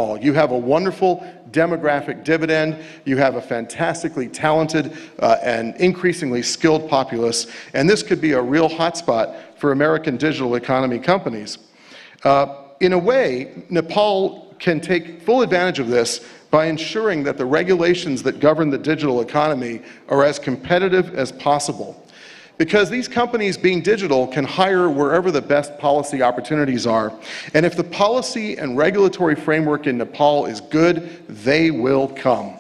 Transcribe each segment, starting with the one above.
You have a wonderful demographic dividend, you have a fantastically talented and increasingly skilled populace, and this could be a real hotspot for American digital economy companies. In a way, Nepal can take full advantage of this by ensuring that the regulations that govern the digital economy are as competitive as possible. Because these companies, being digital, can hire wherever the best policy opportunities are. And if the policy and regulatory framework in Nepal is good, they will come.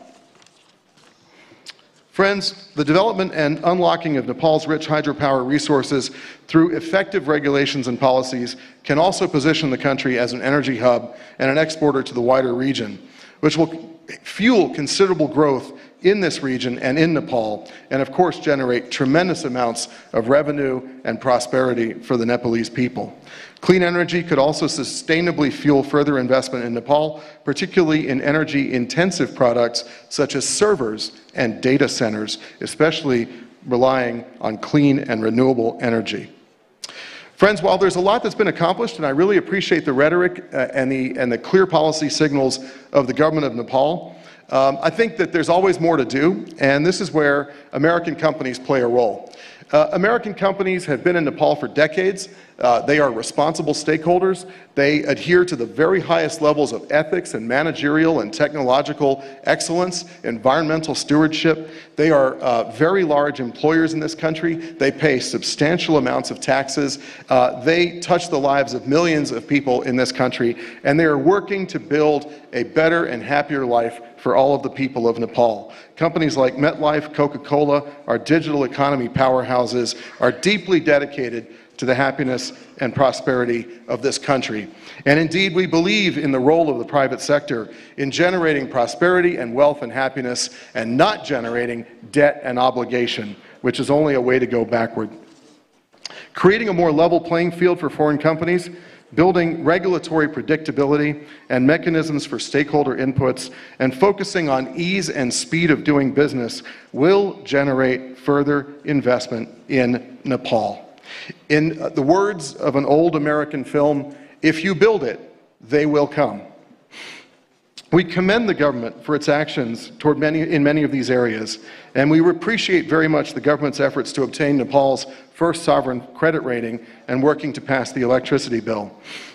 Friends, the development and unlocking of Nepal's rich hydropower resources through effective regulations and policies can also position the country as an energy hub and an exporter to the wider region, which will fuel considerable growth in this region and in Nepal, and of course generate tremendous amounts of revenue and prosperity for the Nepalese people. Clean energy could also sustainably fuel further investment in Nepal, particularly in energy-intensive products such as servers and data centers, especially relying on clean and renewable energy. Friends, while there's a lot that's been accomplished, and I really appreciate the rhetoric and the clear policy signals of the government of Nepal, I think that there's always more to do, and this is where American companies play a role. American companies have been in Nepal for decades. They are responsible stakeholders. They adhere to the very highest levels of ethics and managerial and technological excellence, environmental stewardship. They are very large employers in this country. They pay substantial amounts of taxes. They touch the lives of millions of people in this country, and they are working to build a better and happier life for all of the people of Nepal. Companies like MetLife, Coca-Cola, our digital economy powerhouses, are deeply dedicated to the happiness and prosperity of this country. And indeed, we believe in the role of the private sector in generating prosperity and wealth and happiness, and not generating debt and obligation, which is only a way to go backward. Creating a more level playing field for foreign companies, building regulatory predictability and mechanisms for stakeholder inputs, and focusing on ease and speed of doing business will generate further investment in Nepal. In the words of an old American film, if you build it, they will come. We commend the government for its actions in many of these areas, and we appreciate very much the government's efforts to obtain Nepal's first sovereign credit rating and working to pass the electricity bill.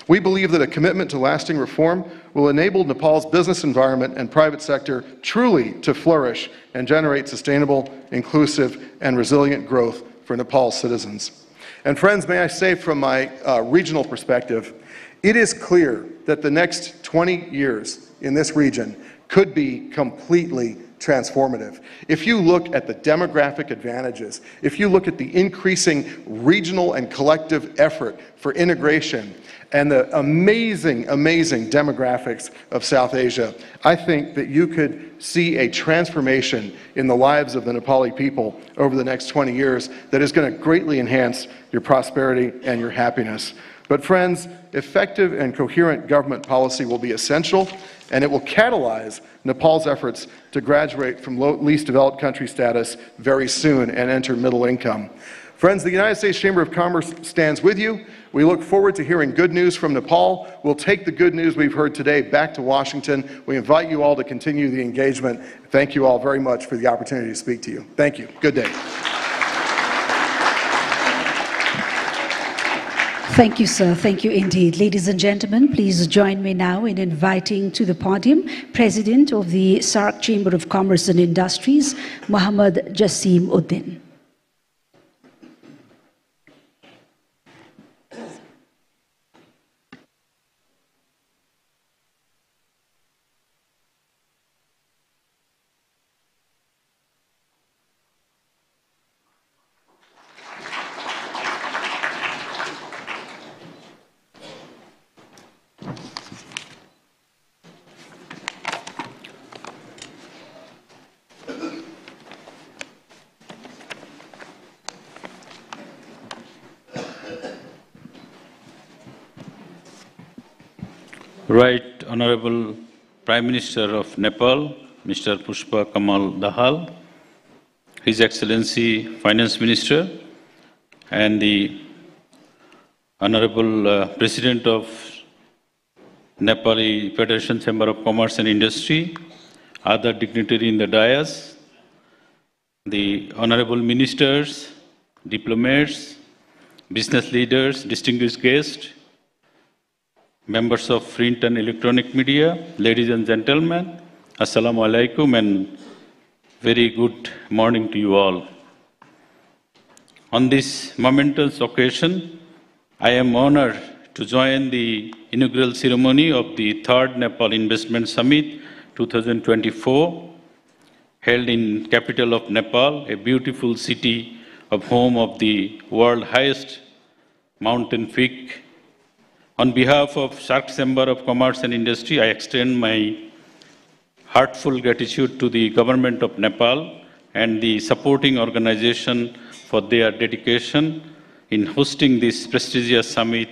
We believe that a commitment to lasting reform will enable Nepal's business environment and private sector truly to flourish and generate sustainable, inclusive, and resilient growth for Nepal's citizens. And friends, may I say from my regional perspective, it is clear that the next 20 years in this region could be completely transformative. If you look at the demographic advantages, if you look at the increasing regional and collective effort for integration, and the amazing, amazing demographics of South Asia, I think that you could see a transformation in the lives of the Nepali people over the next 20 years that is going to greatly enhance your prosperity and your happiness. But friends, effective and coherent government policy will be essential, and it will catalyze Nepal's efforts to graduate from least developed country status very soon and enter middle income. Friends, the United States Chamber of Commerce stands with you. We look forward to hearing good news from Nepal. We'll take the good news we've heard today back to Washington. We invite you all to continue the engagement. Thank you all very much for the opportunity to speak to you. Thank you. Good day. Thank you, sir. Thank you indeed. Ladies and gentlemen, please join me now in inviting to the podium President of the SAARC Chamber of Commerce and Industries, Mohammad Jassim Uddin. Right Honorable Prime Minister of Nepal, Mr. Pushpa Kamal Dahal, His Excellency Finance Minister, and the Honorable President of Nepali Federation Chamber of Commerce and Industry, other dignitaries in the dais, the honorable ministers, diplomats, business leaders, distinguished guests, members of print and electronic media, ladies and gentlemen, Assalamu alaikum and very good morning to you all. On this momentous occasion, I am honored to join the inaugural ceremony of the 3rd Nepal Investment Summit 2024, held in capital of Nepal, a beautiful city of home of the world's highest mountain peak. On behalf of SAARC Chamber of Commerce and Industry, I extend my heartfelt gratitude to the government of Nepal and the supporting organization for their dedication in hosting this prestigious summit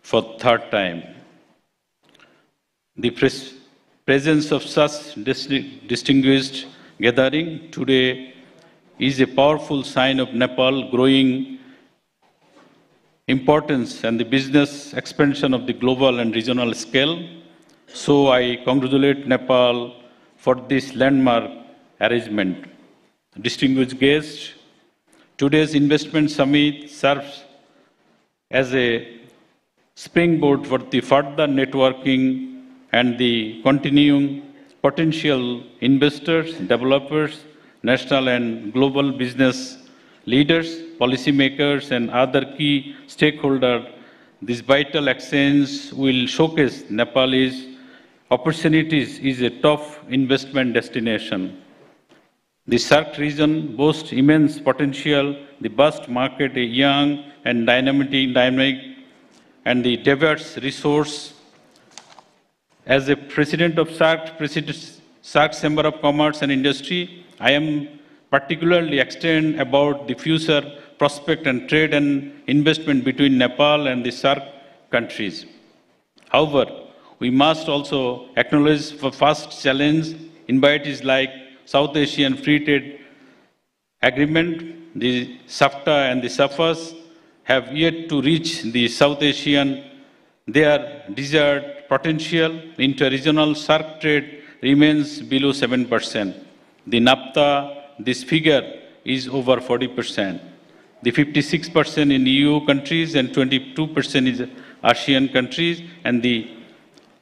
for the 3rd time. The presence of such distinguished gathering today is a powerful sign of Nepal's growing importance and the business expansion of the global and regional scale. So I congratulate Nepal for this landmark arrangement. Distinguished guests, today's investment summit serves as a springboard for the further networking and the continuing potential investors, developers, national and global business leaders, policymakers, and other key stakeholders. This vital exchange will showcase Nepal's opportunities as a top investment destination. The SAARC region boasts immense potential, the vast market, a young and dynamic and the diverse resource. As a president of SAARC Chamber of Commerce and Industry, I am particularly excited about the future prospect and trade and investment between Nepal and the SAARC countries. However, we must also acknowledge the first challenge invited like South Asian Free Trade Agreement, the SAFTA and the SAFAs have yet to reach the South Asian. Their desired potential inter-regional SAARC trade remains below 7%. The NAFTA, this figure is over 40%. The 56% in EU countries and 22% is ASEAN countries, and the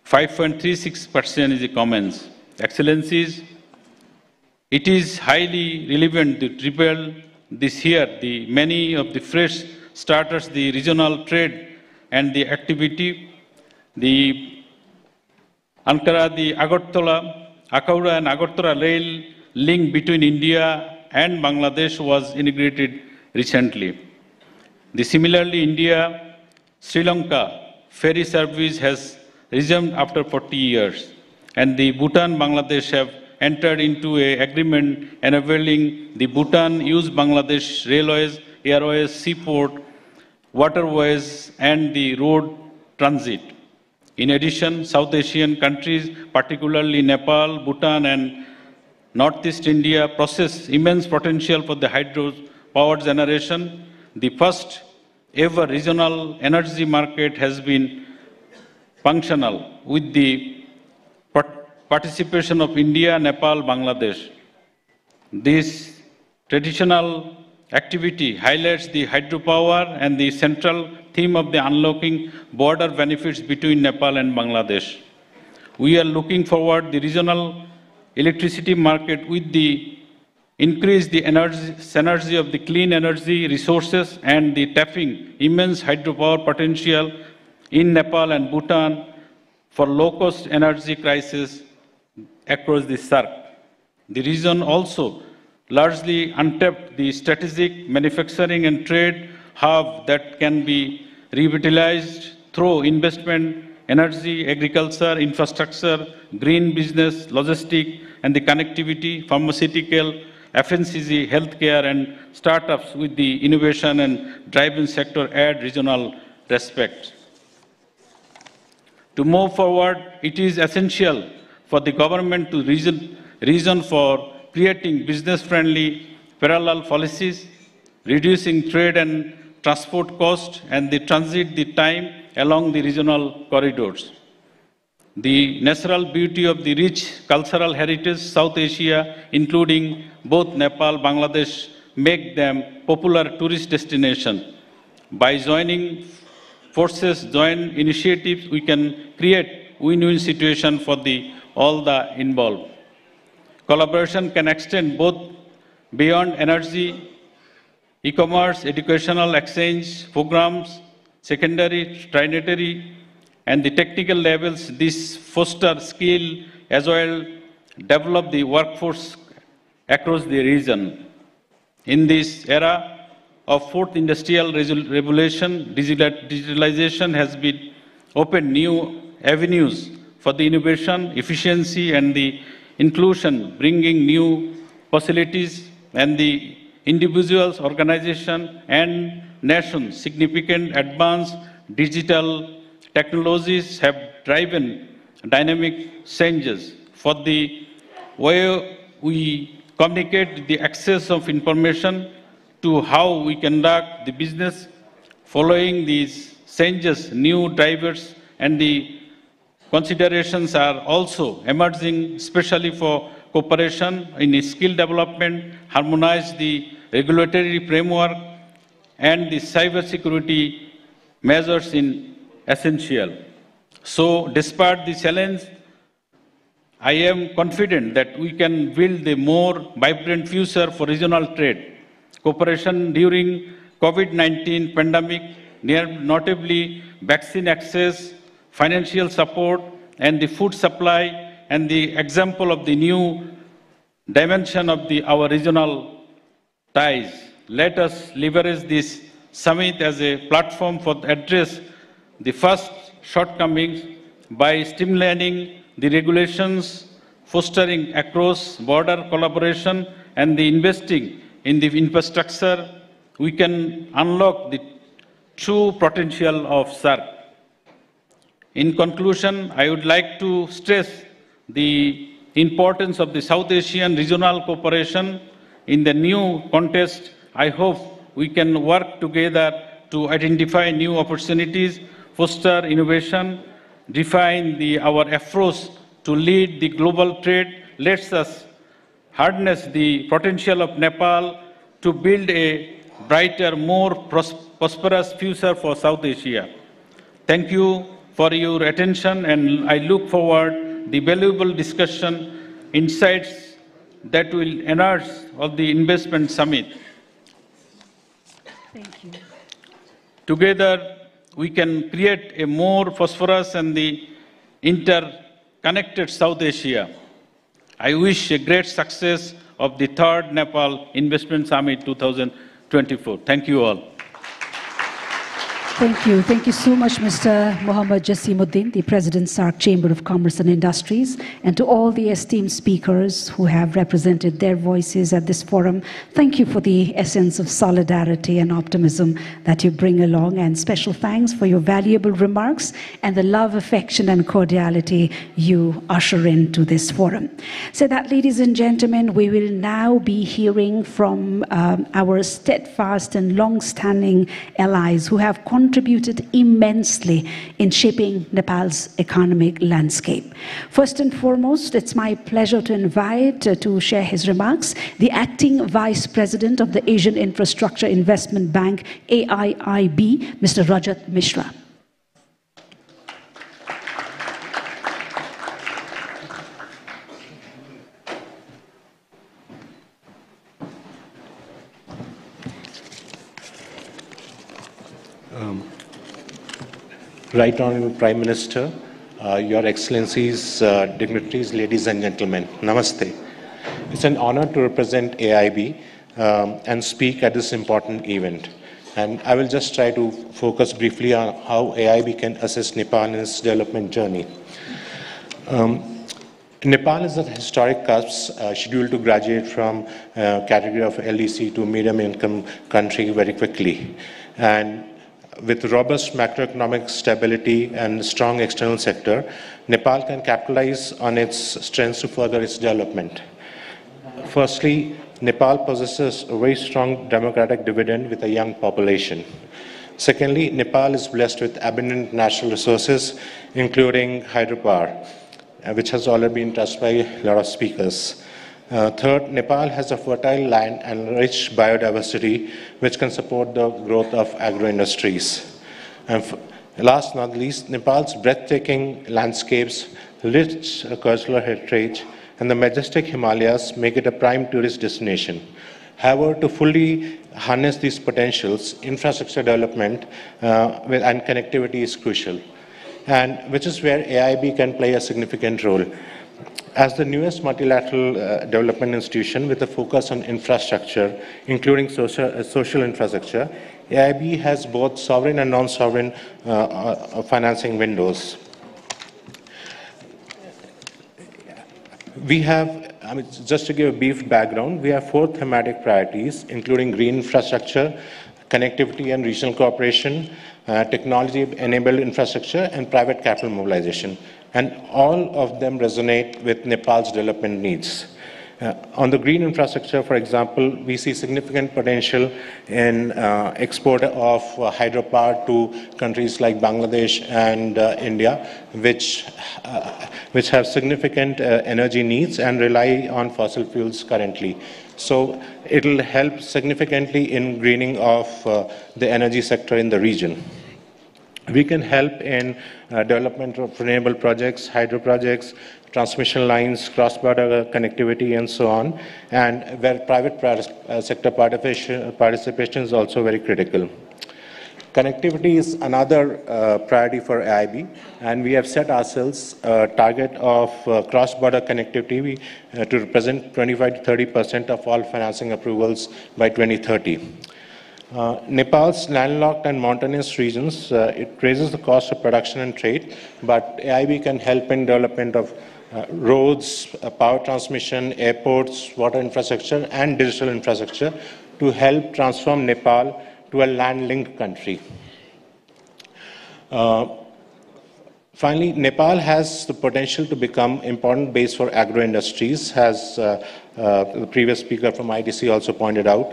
5.36% is the Commons. Excellencies, it is highly relevant to triple this year the many of the fresh starters, the regional trade and the activity, the Ankara, the Akaura and Agartala rail link between India and Bangladesh was integrated recently. Similarly, India-Sri Lanka ferry service has resumed after 40 years, and the Bhutan-Bangladesh have entered into an agreement enabling the Bhutan use Bangladesh railways, airways, seaport, waterways, and the road transit. In addition, South Asian countries, particularly Nepal, Bhutan, and Northeast India, possess immense potential for the hydro power generation. The first ever regional energy market has been functional with the participation of India, Nepal, Bangladesh. This traditional activity highlights the hydropower and the central theme of the unlocking border benefits between Nepal and Bangladesh. We are looking forward the regional electricity market with the increase the synergy of the clean energy resources and the tapping immense hydropower potential in Nepal and Bhutan for low-cost energy crisis across the SAARC. The region also largely untapped the strategic manufacturing and trade hub that can be revitalized through investment, energy, agriculture, infrastructure, green business, logistics, and the connectivity, pharmaceutical, FMCG, healthcare, and startups with the innovation and driving sector add regional respect. To move forward, it is essential for the government to reason for creating business-friendly parallel policies, reducing trade and transport costs, and the transit the time along the regional corridors. The natural beauty of the rich cultural heritage South Asia, including both Nepal and Bangladesh, make them popular tourist destination. By joining forces, joint initiatives, we can create win-win situation for all the involved. Collaboration can extend both beyond energy, e-commerce, educational exchange programs, secondary, tertiary, and the technical levels. This foster skill as well develop the workforce across the region. In this era of fourth industrial revolution, digitalization has been opened new avenues for the innovation, efficiency, and the inclusion, bringing new facilities and the individuals, organizations, and nations. Significant advanced digital technologies have driven dynamic changes for the way we communicate, the access of information, to how we conduct the business. Following these changes, new drivers and the considerations are also emerging, especially for cooperation in skill development, harmonize the regulatory framework, and the cybersecurity measures in essential. So, despite the challenge, I am confident that we can build a more vibrant future for regional trade. Cooperation during COVID-19 pandemic, notably vaccine access, financial support, and the food supply, and the example of the new dimension of our regional ties. Let us leverage this summit as a platform for address the first shortcomings by streamlining the regulations, fostering across-border collaboration, and the investing in the infrastructure. We can unlock the true potential of SAARC. In conclusion, I would like to stress the importance of the South Asian regional cooperation. In the new context, I hope we can work together to identify new opportunities, foster innovation, define our approach to lead the global trade. Let us harness the potential of Nepal to build a brighter, more prosperous future for South Asia. Thank you for your attention, and I look forward the valuable discussion, insights that will enhance of the investment summit. Thank you. Together, we can create a more prosperous and the interconnected South Asia. I wish a great success of the third Nepal Investment Summit 2024. Thank you all. Thank you. Thank you so much, Mr. Mohammad Jasimuddin, the President, SAARC Chamber of Commerce and Industries, and to all the esteemed speakers who have represented their voices at this forum. Thank you for the essence of solidarity and optimism that you bring along, and special thanks for your valuable remarks and the love, affection, and cordiality you usher into this forum. So that, ladies and gentlemen, we will now be hearing from our steadfast and long-standing allies who have contributed immensely in shaping Nepal's economic landscape. First and foremost, it's my pleasure to invite to share his remarks the Acting Vice President of the Asian Infrastructure Investment Bank, AIIB, Mr. Rajat Mishra. Right Honorable Prime Minister, Your Excellencies, dignitaries, ladies and gentlemen, Namaste. It's an honor to represent AIB and speak at this important event. And I will just try to focus briefly on how AIB can assist Nepal in its development journey. Nepal is at a historic cusp, scheduled to graduate from category of LDC to medium income country very quickly. And with robust macroeconomic stability and strong external sector, Nepal can capitalize on its strengths to further its development. Firstly, Nepal possesses a very strong democratic dividend with a young population. Secondly, Nepal is blessed with abundant natural resources, including hydropower, which has already been touched by a lot of speakers. Third, Nepal has a fertile land and rich biodiversity, which can support the growth of agro-industries. And last but not least, Nepal's breathtaking landscapes, rich cultural heritage, and the majestic Himalayas make it a prime tourist destination. However, to fully harness these potentials, infrastructure development and connectivity is crucial, and which is where AIB can play a significant role. As the newest multilateral development institution with a focus on infrastructure, including social infrastructure, AIB has both sovereign and non-sovereign financing windows. We have, just to give a brief background, we have 4 thematic priorities, including green infrastructure, connectivity and regional cooperation, technology-enabled infrastructure, and private capital mobilization. And all of them resonate with Nepal's development needs. On the green infrastructure, for example, we see significant potential in export of hydropower to countries like Bangladesh and India, which have significant energy needs and rely on fossil fuels currently. So it will help significantly in greening of the energy sector in the region. We can help in development of renewable projects, hydro projects, transmission lines, cross-border connectivity, and so on, and where private sector participation is also very critical. Connectivity is another priority for AIB, and we have set ourselves a target of cross-border connectivity to represent 25 to 30% of all financing approvals by 2030. Nepal's landlocked and mountainous regions, it raises the cost of production and trade, but AIB can help in development of roads, power transmission, airports, water infrastructure, and digital infrastructure to help transform Nepal to a land-linked country. Finally, Nepal has the potential to become an important base for agro-industries, as the previous speaker from IDC also pointed out,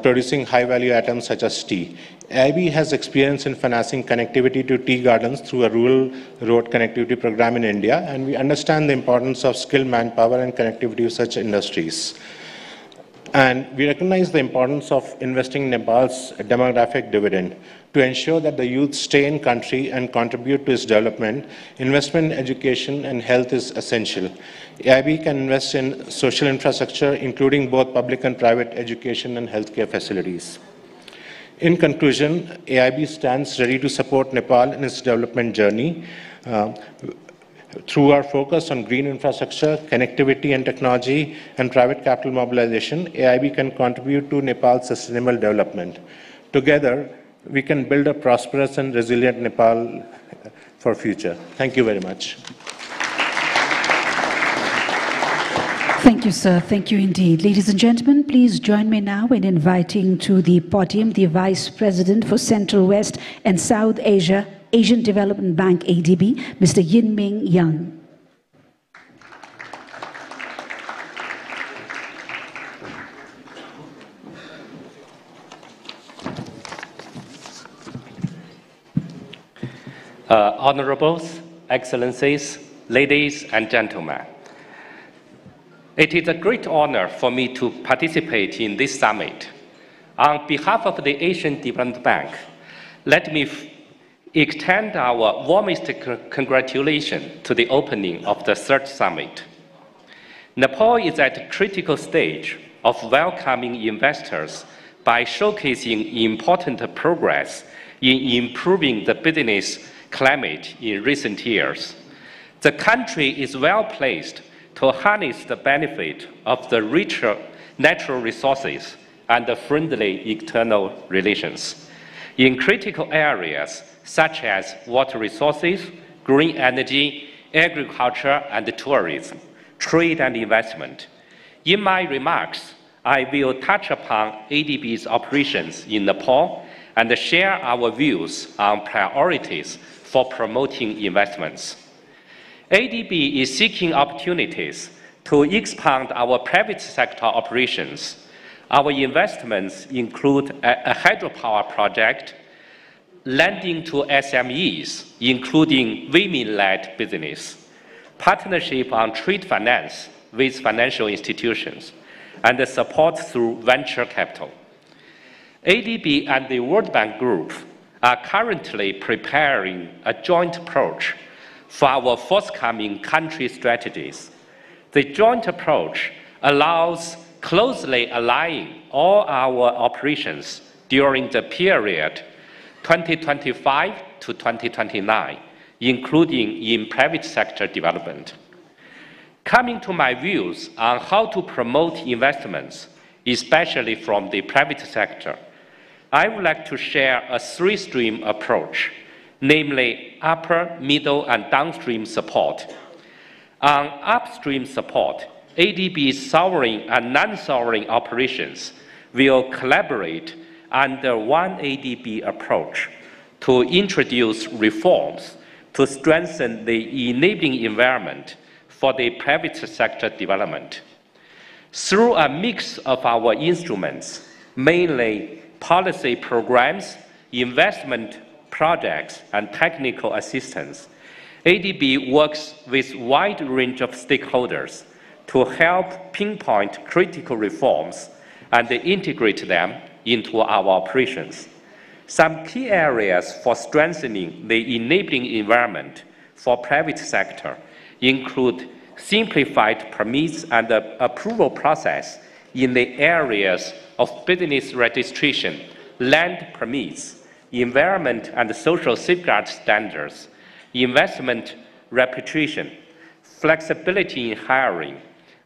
producing high-value items such as tea. AIB has experience in financing connectivity to tea gardens through a rural road connectivity program in India, and we understand the importance of skilled manpower and connectivity of such industries. And we recognize the importance of investing in Nepal's demographic dividend. To ensure that the youth stay in country and contribute to its development, investment in education and health is essential. AIB can invest in social infrastructure, including both public and private education and healthcare facilities. In conclusion, AIB stands ready to support Nepal in its development journey. Through our focus on green infrastructure, connectivity and technology, and private capital mobilization, AIB can contribute to Nepal's sustainable development. Together, we can build a prosperous and resilient Nepal for future. Thank you very much. Thank you, sir. Thank you indeed. Ladies and gentlemen, please join me now in inviting to the podium the Vice President for Central West and South Asia, Asian Development Bank, ADB, Mr. Yin Ming Yang. Honorables, Excellencies, ladies and gentlemen, it is a great honor for me to participate in this summit. On behalf of the Asian Development Bank, let me extend our warmest congratulations to the opening of the third summit. Nepal is at a critical stage of welcoming investors by showcasing important progress in improving the business climate in recent years. The country is well placed to harness the benefit of the richer natural resources and the friendly external relations in critical areas such as water resources, green energy, agriculture and tourism, trade and investment. In my remarks, I will touch upon ADB's operations in Nepal and share our views on priorities for promoting investments. ADB is seeking opportunities to expand our private sector operations. Our investments include a hydropower project, lending to SMEs, including women-led business, partnership on trade finance with financial institutions, and the support through venture capital. ADB and the World Bank Group are currently preparing a joint approach for our forthcoming country strategies. The joint approach allows closely aligning all our operations during the period 2025 to 2029, including in private sector development. Coming to my views on how to promote investments, especially from the private sector, I would like to share a three-stream approach, namely upper, middle, and downstream support. On upstream support, ADB's sovereign and non-sovereign operations will collaborate under one ADB approach to introduce reforms to strengthen the enabling environment for the private sector development. Through a mix of our instruments, mainly policy programs, investment projects, and technical assistance, ADB works with a wide range of stakeholders to help pinpoint critical reforms and integrate them into our operations. Some key areas for strengthening the enabling environment for private sector include simplified permits and approval process in the areas of business registration, land permits, environment and social safeguard standards, investment repatriation, flexibility in hiring,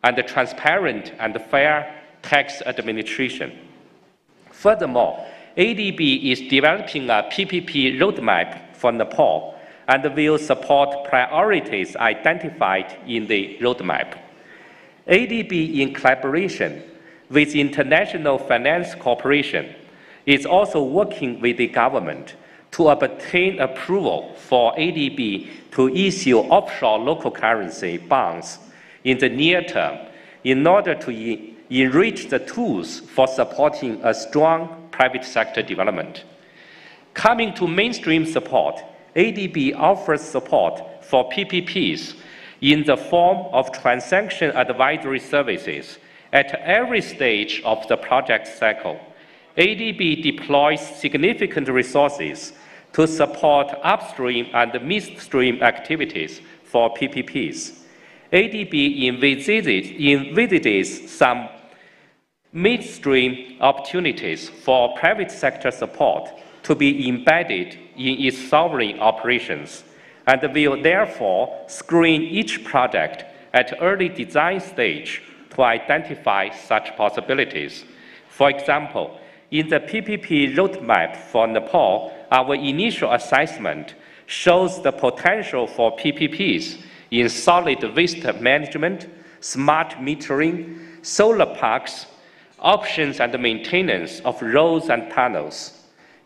and transparent and fair tax administration. Furthermore, ADB is developing a PPP roadmap for Nepal and will support priorities identified in the roadmap. ADB, in collaboration with International Finance Corporation, is also working with the government to obtain approval for ADB to issue offshore local currency bonds in the near term in order to enrich the tools for supporting a strong private sector development. Coming to mainstream support, ADB offers support for PPPs in the form of transaction advisory services at every stage of the project cycle. ADB deploys significant resources to support upstream and midstream activities for PPPs. ADB envisages some midstream opportunities for private sector support to be embedded in its sovereign operations, and will therefore screen each project at early design stage to identify such possibilities. For example, in the PPP roadmap for Nepal, our initial assessment shows the potential for PPPs in solid waste management, smart metering, solar parks, options and maintenance of roads and tunnels,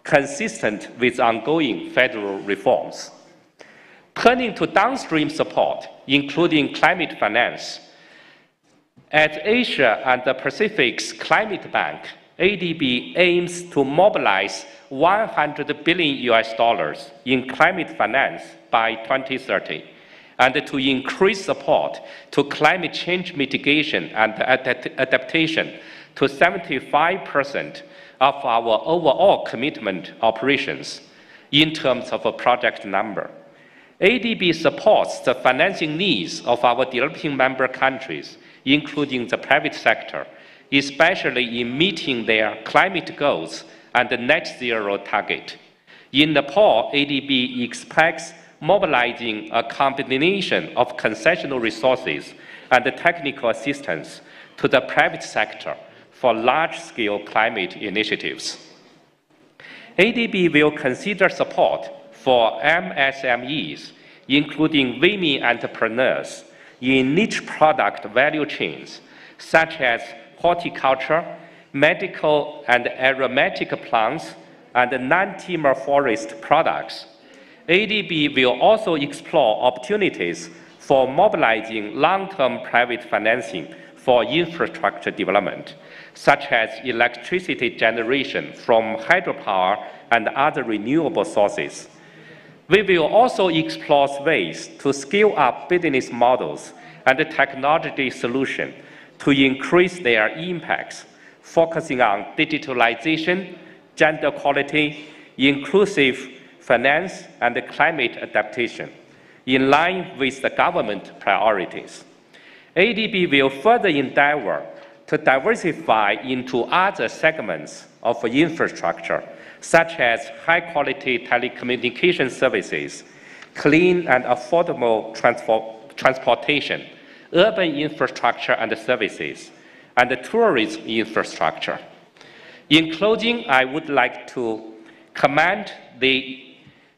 consistent with ongoing federal reforms. Turning to downstream support, including climate finance, at Asia and the Pacific's Climate Bank, ADB aims to mobilize $100 billion in climate finance by 2030, and to increase support to climate change mitigation and adaptation to 75% of our overall commitment operations in terms of a project number. ADB supports the financing needs of our developing member countries, including the private sector, especially in meeting their climate goals and the net zero target. In Nepal, ADB expects mobilizing a combination of concessional resources and technical assistance to the private sector for large-scale climate initiatives. ADB will consider support for MSMEs, including women entrepreneurs, in niche product value chains, such as horticulture, medical and aromatic plants, and non-timber forest products. ADB will also explore opportunities for mobilizing long-term private financing for infrastructure development, such as electricity generation from hydropower and other renewable sources. We will also explore ways to scale up business models and technology solutions to increase their impacts, focusing on digitalization, gender equality, inclusive finance, and climate adaptation, in line with the government priorities. ADB will further endeavor to diversify into other segments of infrastructure, such as high-quality telecommunication services, clean and affordable transportation, urban infrastructure and services, and tourism infrastructure. In closing, I would like to commend the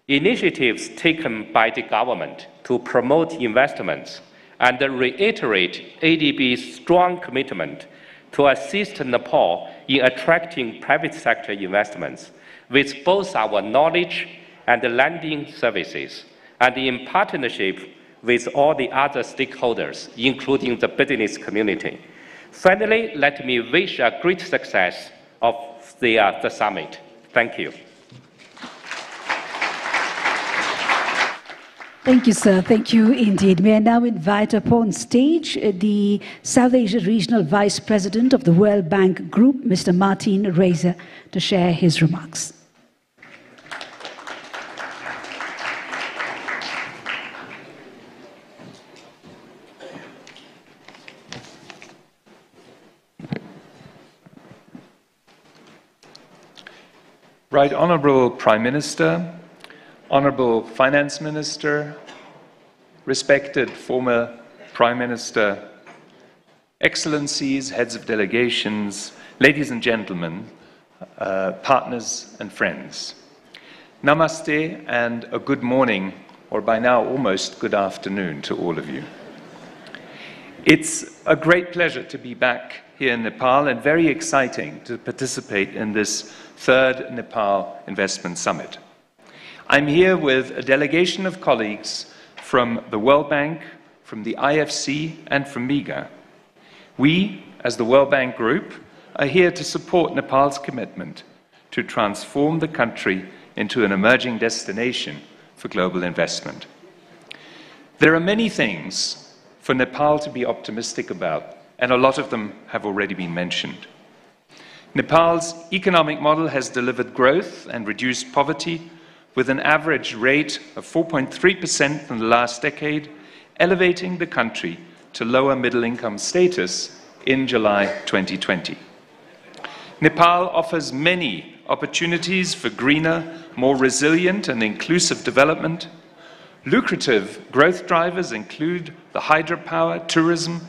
initiatives taken by the government to promote investments and reiterate ADB's strong commitment to assist Nepal in attracting private sector investments with both our knowledge and lending services, and in partnership with all the other stakeholders, including the business community. Finally, let me wish a great success of the summit. Thank you. Thank you, sir. Thank you indeed. May I now invite upon stage the South Asia Regional Vice President of the World Bank Group, Mr. Martin Reiser, to share his remarks. Right Honourable Prime Minister, Honourable Finance Minister, respected former Prime Minister, Excellencies, heads of delegations, ladies and gentlemen, partners and friends. Namaste and a good morning, or by now almost good afternoon to all of you. It's a great pleasure to be back here in Nepal and very exciting to participate in this third Nepal Investment Summit. I'm here with a delegation of colleagues from the World Bank, from the IFC, and from MIGA. We, as the World Bank Group, are here to support Nepal's commitment to transform the country into an emerging destination for global investment. There are many things for Nepal to be optimistic about, and a lot of them have already been mentioned. Nepal's economic model has delivered growth and reduced poverty with an average rate of 4.3% in the last decade, elevating the country to lower middle-income status in July 2020. Nepal offers many opportunities for greener, more resilient and inclusive development. Lucrative growth drivers include the hydropower, tourism,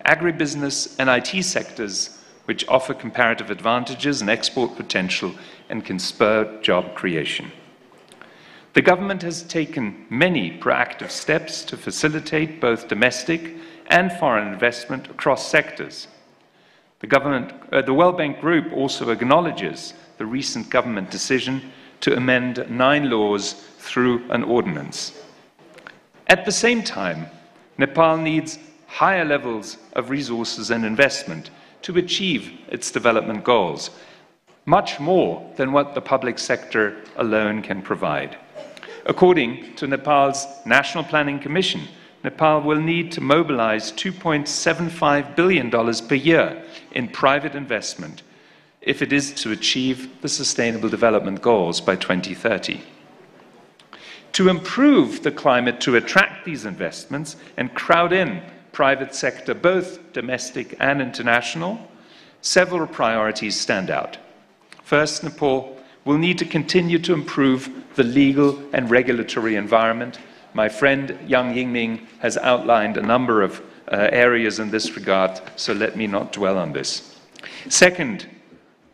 agribusiness and IT sectors, which offer comparative advantages and export potential and can spur job creation. The government has taken many proactive steps to facilitate both domestic and foreign investment across sectors. The World Bank Group also acknowledges the recent government decision to amend 9 laws through an ordinance. At the same time, Nepal needs higher levels of resources and investment to achieve its development goals, much more than what the public sector alone can provide. According to Nepal's National Planning Commission, Nepal will need to mobilize $2.75 billion per year in private investment if it is to achieve the Sustainable Development Goals by 2030. To improve the climate to attract these investments and crowd in private sector, both domestic and international, several priorities stand out. First, Nepal will need to continue to improve the legal and regulatory environment. My friend Yang Yingming has outlined a number of areas in this regard, so let me not dwell on this. Second,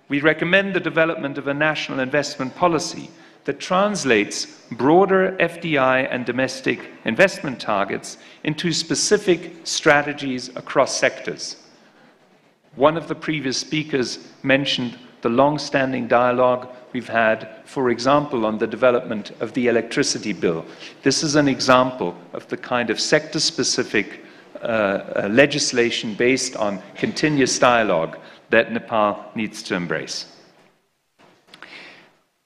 we recommend the development of a national investment policy that translates broader FDI and domestic investment targets into specific strategies across sectors. One of the previous speakers mentioned the long-standing dialogue we've had, for example, on the development of the electricity bill. This is an example of the kind of sector-specific legislation based on continuous dialogue that Nepal needs to embrace.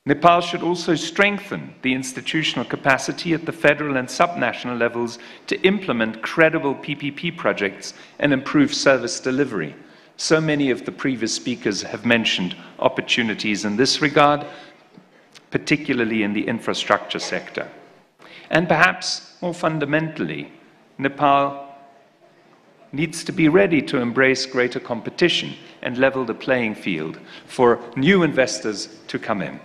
Nepal should also strengthen the institutional capacity at the federal and subnational levels to implement credible PPP projects and improve service delivery. So many of the previous speakers have mentioned opportunities in this regard, particularly in the infrastructure sector. And perhaps more fundamentally, Nepal needs to be ready to embrace greater competition and level the playing field for new investors to come in.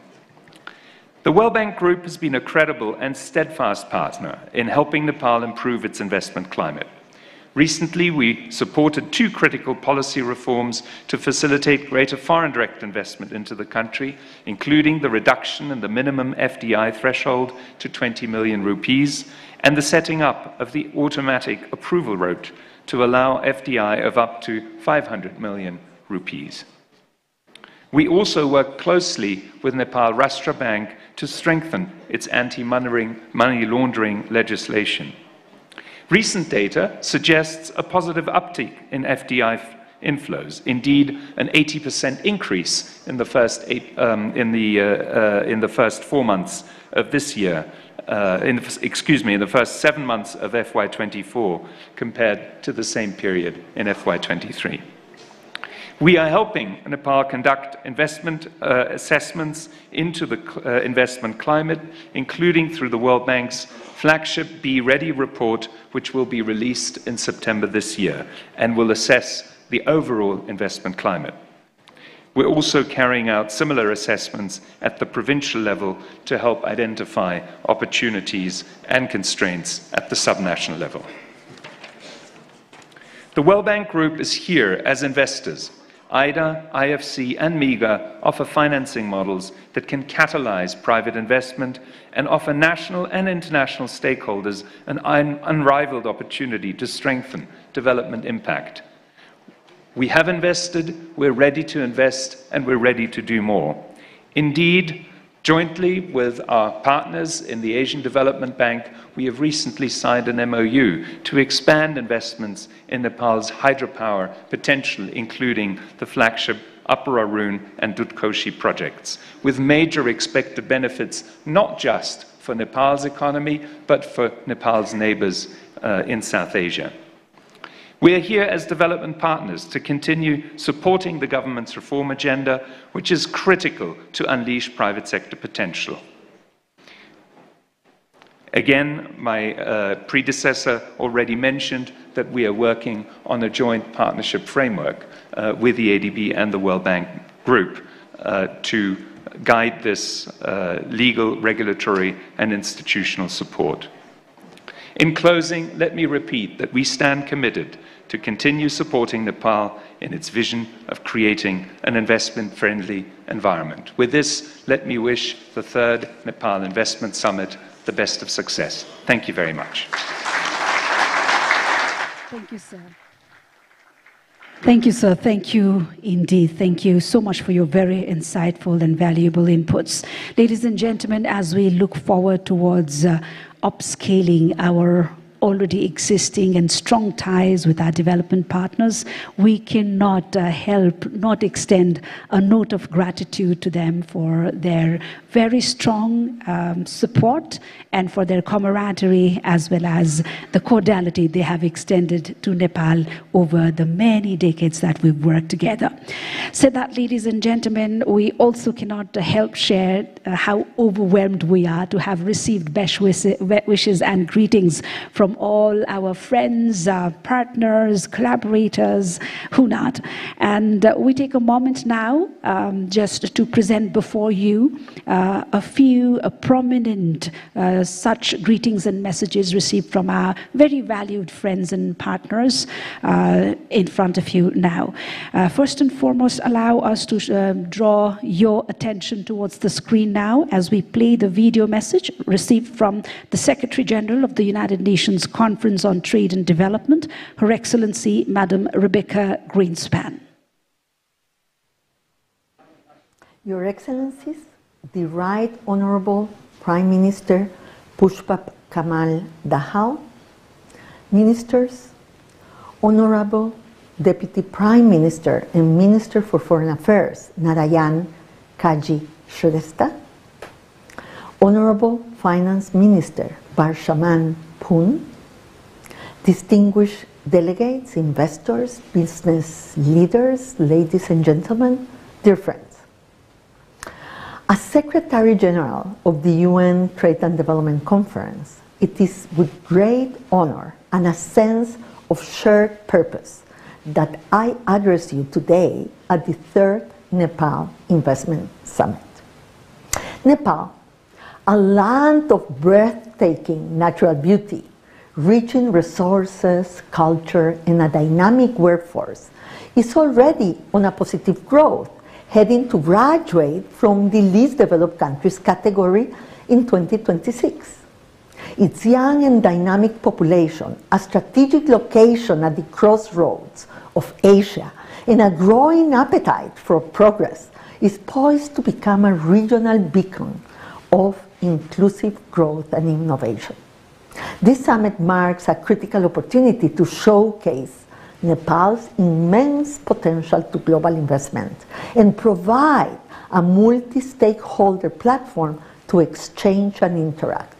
The World Bank Group has been a credible and steadfast partner in helping Nepal improve its investment climate. Recently, we supported 2 critical policy reforms to facilitate greater foreign direct investment into the country, including the reduction in the minimum FDI threshold to 20 million rupees and the setting up of the automatic approval route to allow FDI of up to 500 million rupees. We also work closely with Nepal Rashtra Bank to strengthen its anti-money laundering legislation. Recent data suggests a positive uptick in FDI inflows, indeed an 80% increase in the first 4 months of this year, in the first 7 months of FY24 compared to the same period in FY23. We are helping Nepal conduct investment assessments into the investment climate, including through the World Bank's flagship Be Ready report, which will be released in September this year and will assess the overall investment climate. We're also carrying out similar assessments at the provincial level to help identify opportunities and constraints at the subnational level. The World Bank Group is here as investors. IDA, IFC, and MEGA offer financing models that can catalyze private investment and offer national and international stakeholders an unrivaled opportunity to strengthen development impact. We have invested, we're ready to invest, and we're ready to do more. Indeed, jointly with our partners in the Asian Development Bank, we have recently signed an MOU to expand investments in Nepal's hydropower potential, including the flagship Upper Arun and Dutkoshi projects, with major expected benefits not just for Nepal's economy, but for Nepal's neighbors in South Asia. We are here as development partners to continue supporting the government's reform agenda, which is critical to unleash private sector potential. Again, my predecessor already mentioned that we are working on a joint partnership framework with the ADB and the World Bank Group to guide this legal, regulatory, and institutional support. In closing, let me repeat that we stand committed to continue supporting Nepal in its vision of creating an investment-friendly environment. With this, let me wish the 3rd Nepal Investment Summit the best of success. Thank you very much. Thank you, sir. Thank you, sir. Thank you indeed. Thank you so much for your very insightful and valuable inputs. Ladies and gentlemen, as we look forward towards upscaling our already existing and strong ties with our development partners, we cannot help not extend a note of gratitude to them for their very strong support and for their camaraderie, as well as the cordiality they have extended to Nepal over the many decades that we've worked together. So that, ladies and gentlemen, we also cannot help share how overwhelmed we are to have received best wishes and greetings from all our friends, partners, collaborators, who not. And we take a moment now just to present before you a few prominent such greetings and messages received from our very valued friends and partners in front of you now. First and foremost, allow us to draw your attention towards the screen now as we play the video message received from the Secretary General of the United Nations Conference on Trade and Development, Her Excellency Madam Rebecca Greenspan. Your Excellencies, the Right Honorable Prime Minister Pushpa Kamal Dahal, Ministers, Honorable Deputy Prime Minister and Minister for Foreign Affairs, Narayan Kaji Shrestha, Honorable Finance Minister, Barshaman Pun, distinguished delegates, investors, business leaders, ladies and gentlemen, dear friends. As Secretary General of the UN Trade and Development Conference, it is with great honor and a sense of shared purpose that I address you today at the 3rd Nepal Investment Summit. Nepal, a land of breathtaking natural beauty, rich in resources, culture, and a dynamic workforce, is already on a positive growth, heading to graduate from the least developed countries category in 2026. Its young and dynamic population, a strategic location at the crossroads of Asia, and a growing appetite for progress, is poised to become a regional beacon of inclusive growth and innovation. This summit marks a critical opportunity to showcase Nepal's immense potential to global investment and provide a multi-stakeholder platform to exchange and interact.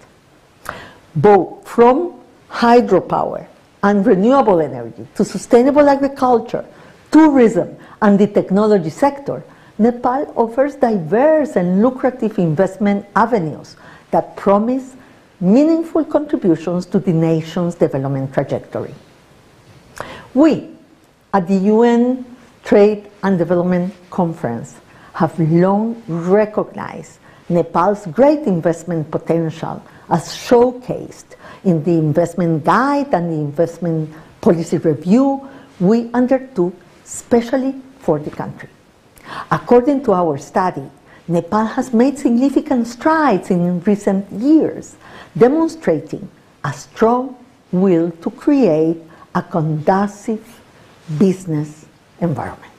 Both from hydropower and renewable energy to sustainable agriculture, tourism, and the technology sector, Nepal offers diverse and lucrative investment avenues that promise meaningful contributions to the nation's development trajectory. We, at the UN Trade and Development Conference, have long recognized Nepal's great investment potential as showcased in the investment guide and the investment policy review we undertook specially for the country. According to our study, Nepal has made significant strides in recent years, demonstrating a strong will to create a conducive business environment.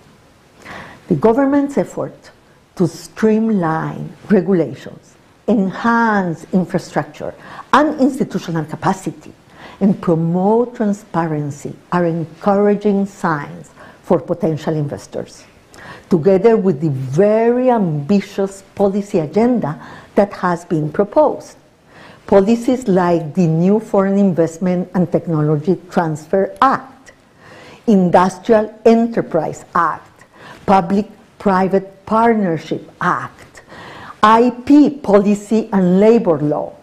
The government's effort to streamline regulations, enhance infrastructure and institutional capacity, and promote transparency are encouraging signs for potential investors, together with the very ambitious policy agenda that has been proposed. Policies like the new Foreign Investment and Technology Transfer Act, Industrial Enterprise Act, Public-Private Partnership Act, IP Policy and Labor Law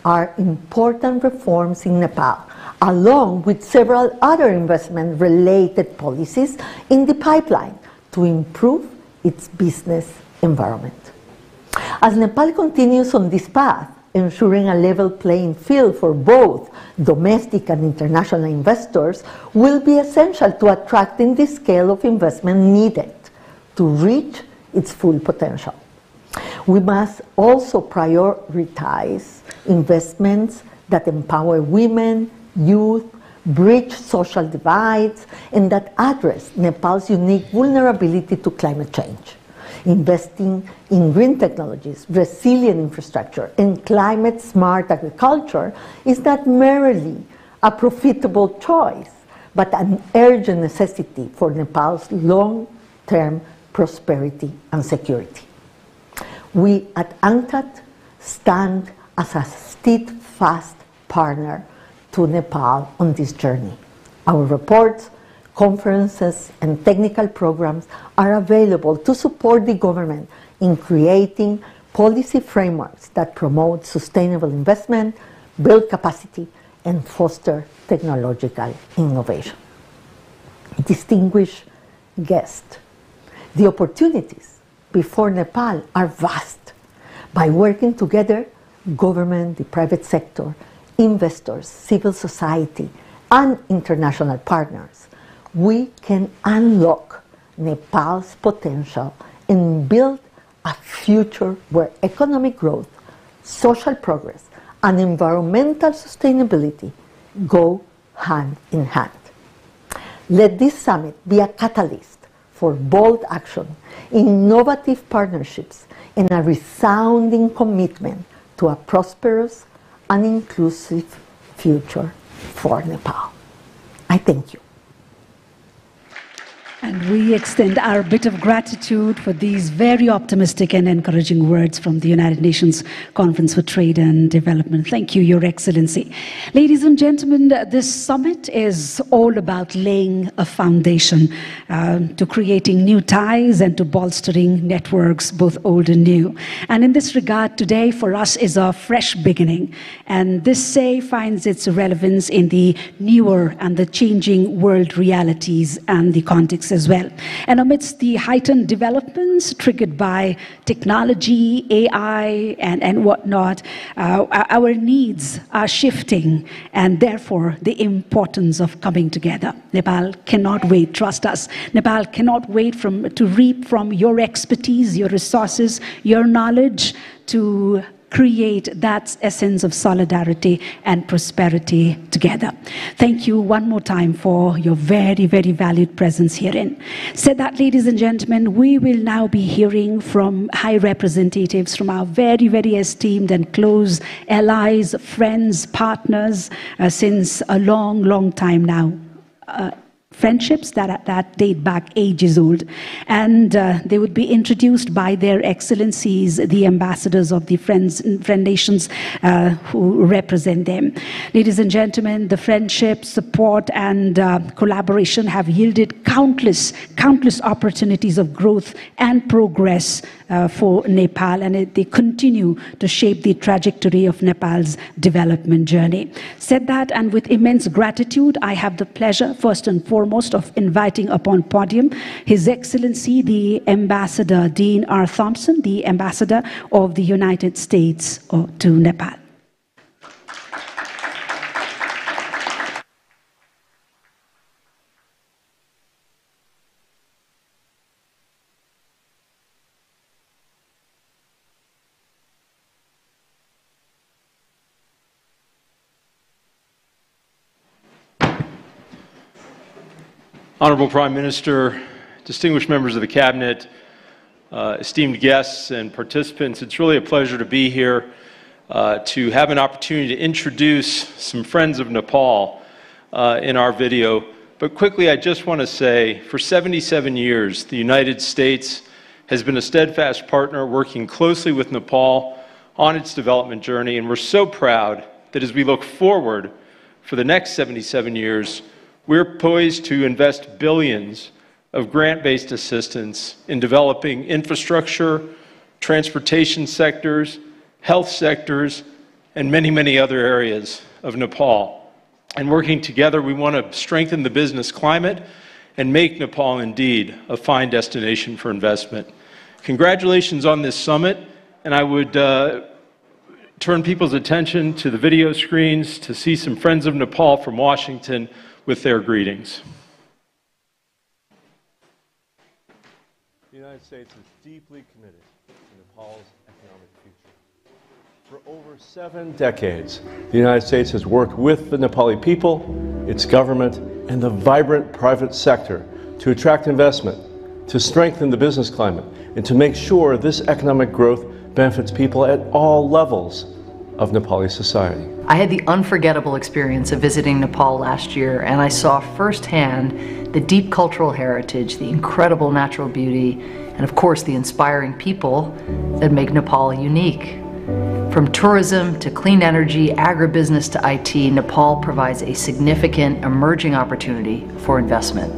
are important reforms in Nepal, along with several other investment-related policies in the pipeline to improve its business environment. As Nepal continues on this path, ensuring a level playing field for both domestic and international investors will be essential to attracting the scale of investment needed to reach its full potential. We must also prioritize investments that empower women, youth, bridge social divides, and that address Nepal's unique vulnerability to climate change. Investing in green technologies, resilient infrastructure, and climate-smart agriculture is not merely a profitable choice, but an urgent necessity for Nepal's long-term prosperity and security. We at UNCTAD stand as a steadfast partner to Nepal on this journey. Our reports, conferences, and technical programs are available to support the government in creating policy frameworks that promote sustainable investment, build capacity, and foster technological innovation. Distinguished guests, the opportunities before Nepal are vast. By working together, government, the private sector, investors, civil society, and international partners, we can unlock Nepal's potential and build a future where economic growth, social progress, and environmental sustainability go hand in hand. Let this summit be a catalyst for bold action, innovative partnerships, and a resounding commitment to a prosperous and inclusive future for Nepal. I thank you. And we extend our bit of gratitude for these very optimistic and encouraging words from the United Nations Conference for Trade and Development. Thank you, Your Excellency. Ladies and gentlemen, this summit is all about laying a foundation to creating new ties and to bolstering networks, both old and new. And in this regard, today for us is a fresh beginning. And this say finds its relevance in the newer and the changing world realities and the context as well. And amidst the heightened developments triggered by technology, AI, and whatnot, our needs are shifting, and therefore the importance of coming together. Nepal cannot wait, trust us. Nepal cannot wait to reap from your expertise, your resources, your knowledge to create that essence of solidarity and prosperity together. Thank you one more time for your very, very valued presence herein. Said that, ladies and gentlemen, we will now be hearing from high representatives from our very, very esteemed and close allies, friends, partners since a long, long time now. Friendships that date back ages old. And they would be introduced by their excellencies, the ambassadors of the friend nations who represent them. Ladies and gentlemen, the friendship, support, and collaboration have yielded countless opportunities of growth and progress for Nepal, and they continue to shape the trajectory of Nepal's development journey. Said that, and with immense gratitude, I have the pleasure, first and foremost, of inviting upon podium His Excellency, the Ambassador Dean R. Thompson, the Ambassador of the United States to Nepal. Honorable Prime Minister, distinguished members of the Cabinet, esteemed guests and participants, it's really a pleasure to be here to have an opportunity to introduce some friends of Nepal in our video. But quickly, I just want to say, for 77 years, the United States has been a steadfast partner working closely with Nepal on its development journey, and we're so proud that as we look forward for the next 77 years, we're poised to invest billions of grant-based assistance in developing infrastructure, transportation sectors, health sectors, and many, many other areas of Nepal. And working together, we want to strengthen the business climate and make Nepal indeed a fine destination for investment. Congratulations on this summit, and I would turn people's attention to the video screens to see some friends of Nepal from Washington with their greetings. The United States is deeply committed to Nepal's economic future. For over 7 decades, the United States has worked with the Nepali people, its government, and the vibrant private sector to attract investment, to strengthen the business climate, and to make sure this economic growth benefits people at all levels of Nepali society. I had the unforgettable experience of visiting Nepal last year, and I saw firsthand the deep cultural heritage, the incredible natural beauty, and of course the inspiring people that make Nepal unique. From tourism to clean energy, agribusiness to IT, Nepal provides a significant emerging opportunity for investment.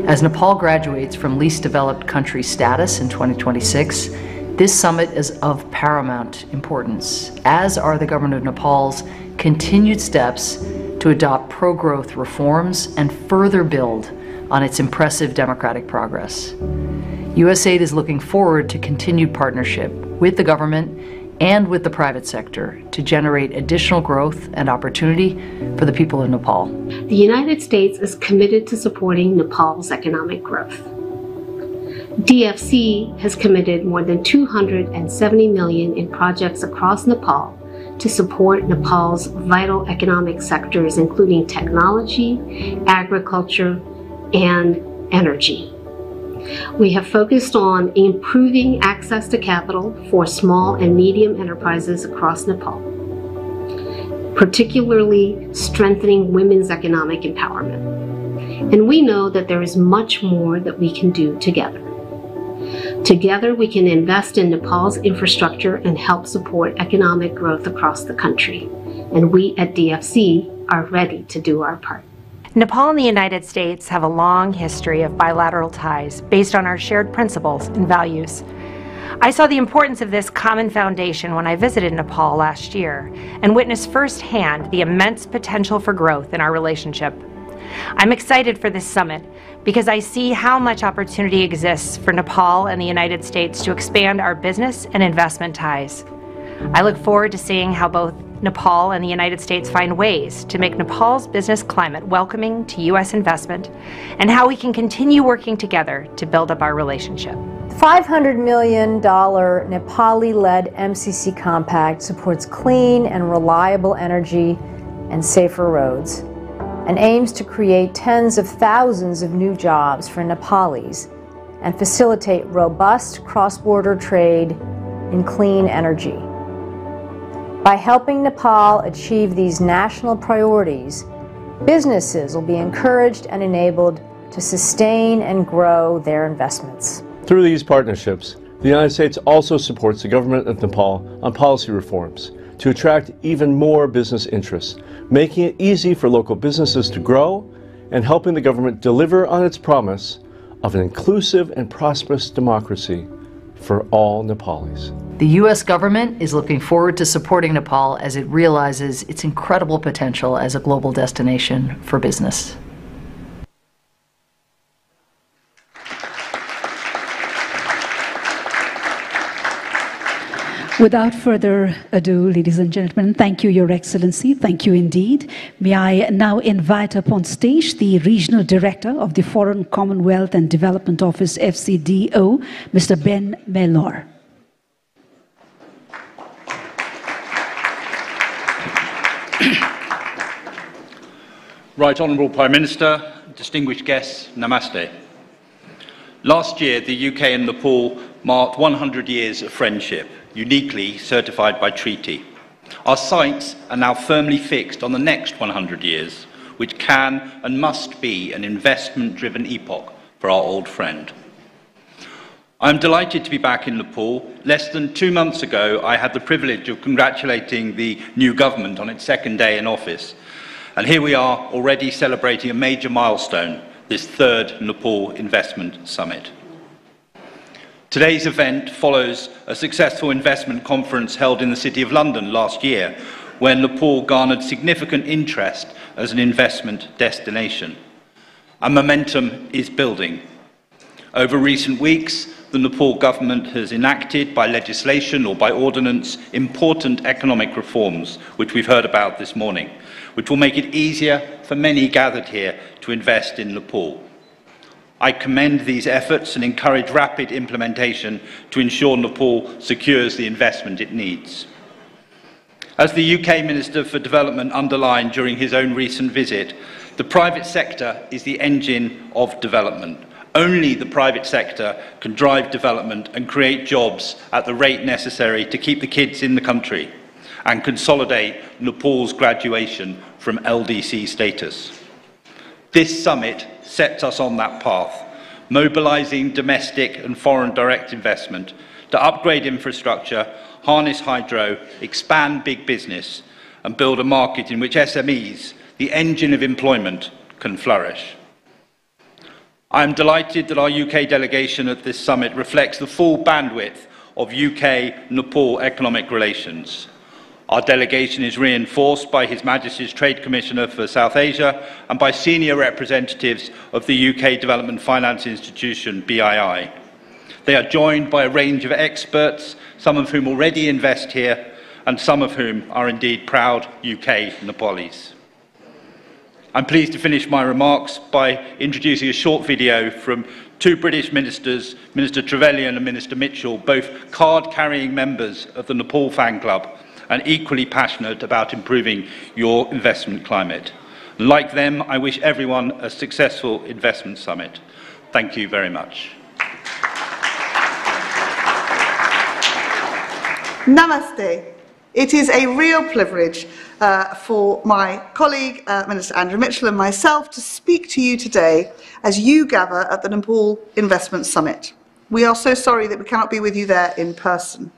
As Nepal graduates from least developed country status in 2026, this summit is of paramount importance, as are the government of Nepal's continued steps to adopt pro-growth reforms and further build on its impressive democratic progress. USAID is looking forward to continued partnership with the government and with the private sector to generate additional growth and opportunity for the people of Nepal. The United States is committed to supporting Nepal's economic growth. DFC has committed more than $270 million in projects across Nepal to support Nepal's vital economic sectors, including technology, agriculture, and energy. We have focused on improving access to capital for small and medium enterprises across Nepal, particularly strengthening women's economic empowerment. And we know that there is much more that we can do together. Together, we can invest in Nepal's infrastructure and help support economic growth across the country. And we at DFC are ready to do our part. Nepal and the United States have a long history of bilateral ties based on our shared principles and values. I saw the importance of this common foundation when I visited Nepal last year and witnessed firsthand the immense potential for growth in our relationship. I'm excited for this summit because I see how much opportunity exists for Nepal and the United States to expand our business and investment ties. I look forward to seeing how both Nepal and the United States find ways to make Nepal's business climate welcoming to U.S. investment and how we can continue working together to build up our relationship. The $500 million Nepali-led MCC Compact supports clean and reliable energy and safer roads and aims to create tens of thousands of new jobs for Nepalis and facilitate robust cross-border trade in clean energy. By helping Nepal achieve these national priorities, businesses will be encouraged and enabled to sustain and grow their investments. Through these partnerships, the United States also supports the government of Nepal on policy reforms to attract even more business interests, making it easy for local businesses to grow and helping the government deliver on its promise of an inclusive and prosperous democracy for all Nepalis. The U.S. government is looking forward to supporting Nepal as it realizes its incredible potential as a global destination for business. Without further ado, ladies and gentlemen, thank you, Your Excellency. Thank you indeed. May I now invite up on stage the Regional Director of the Foreign Commonwealth and Development Office, FCDO, Mr. Ben Mellor. Right Honourable Prime Minister, distinguished guests, namaste. Last year, the UK and Nepal marked 100 years of friendship, uniquely certified by treaty. Our sights are now firmly fixed on the next 100 years, which can and must be an investment-driven epoch for our old friend. I am delighted to be back in Nepal. Less than 2 months ago, I had the privilege of congratulating the new government on its second day in office. And here we are, already celebrating a major milestone, this third Nepal Investment Summit. Today's event follows a successful investment conference held in the City of London last year, where Nepal garnered significant interest as an investment destination. And momentum is building. Over recent weeks, the Nepal government has enacted by legislation or by ordinance important economic reforms, which we've heard about this morning, which will make it easier for many gathered here to invest in Nepal. I commend these efforts and encourage rapid implementation to ensure Nepal secures the investment it needs. As the UK Minister for Development underlined during his own recent visit, the private sector is the engine of development. Only the private sector can drive development and create jobs at the rate necessary to keep the kids in the country and consolidate Nepal's graduation from LDC status. This summit sets us on that path, mobilising domestic and foreign direct investment to upgrade infrastructure, harness hydro, expand big business, and build a market in which SMEs, the engine of employment, can flourish. I am delighted that our UK delegation at this summit reflects the full bandwidth of UK-Nepal economic relations. Our delegation is reinforced by His Majesty's Trade Commissioner for South Asia and by senior representatives of the UK Development Finance Institution, BII. They are joined by a range of experts, some of whom already invest here, and some of whom are indeed proud UK Nepalis. I'm pleased to finish my remarks by introducing a short video from two British ministers, Minister Trevelyan and Minister Mitchell, both card-carrying members of the Nepal Fan Club and equally passionate about improving your investment climate. Like them, I wish everyone a successful investment summit. Thank you very much. Namaste. It is a real privilege for my colleague, Minister Andrew Mitchell, and myself to speak to you today as you gather at the Nepal Investment Summit. We are so sorry that we cannot be with you there in person.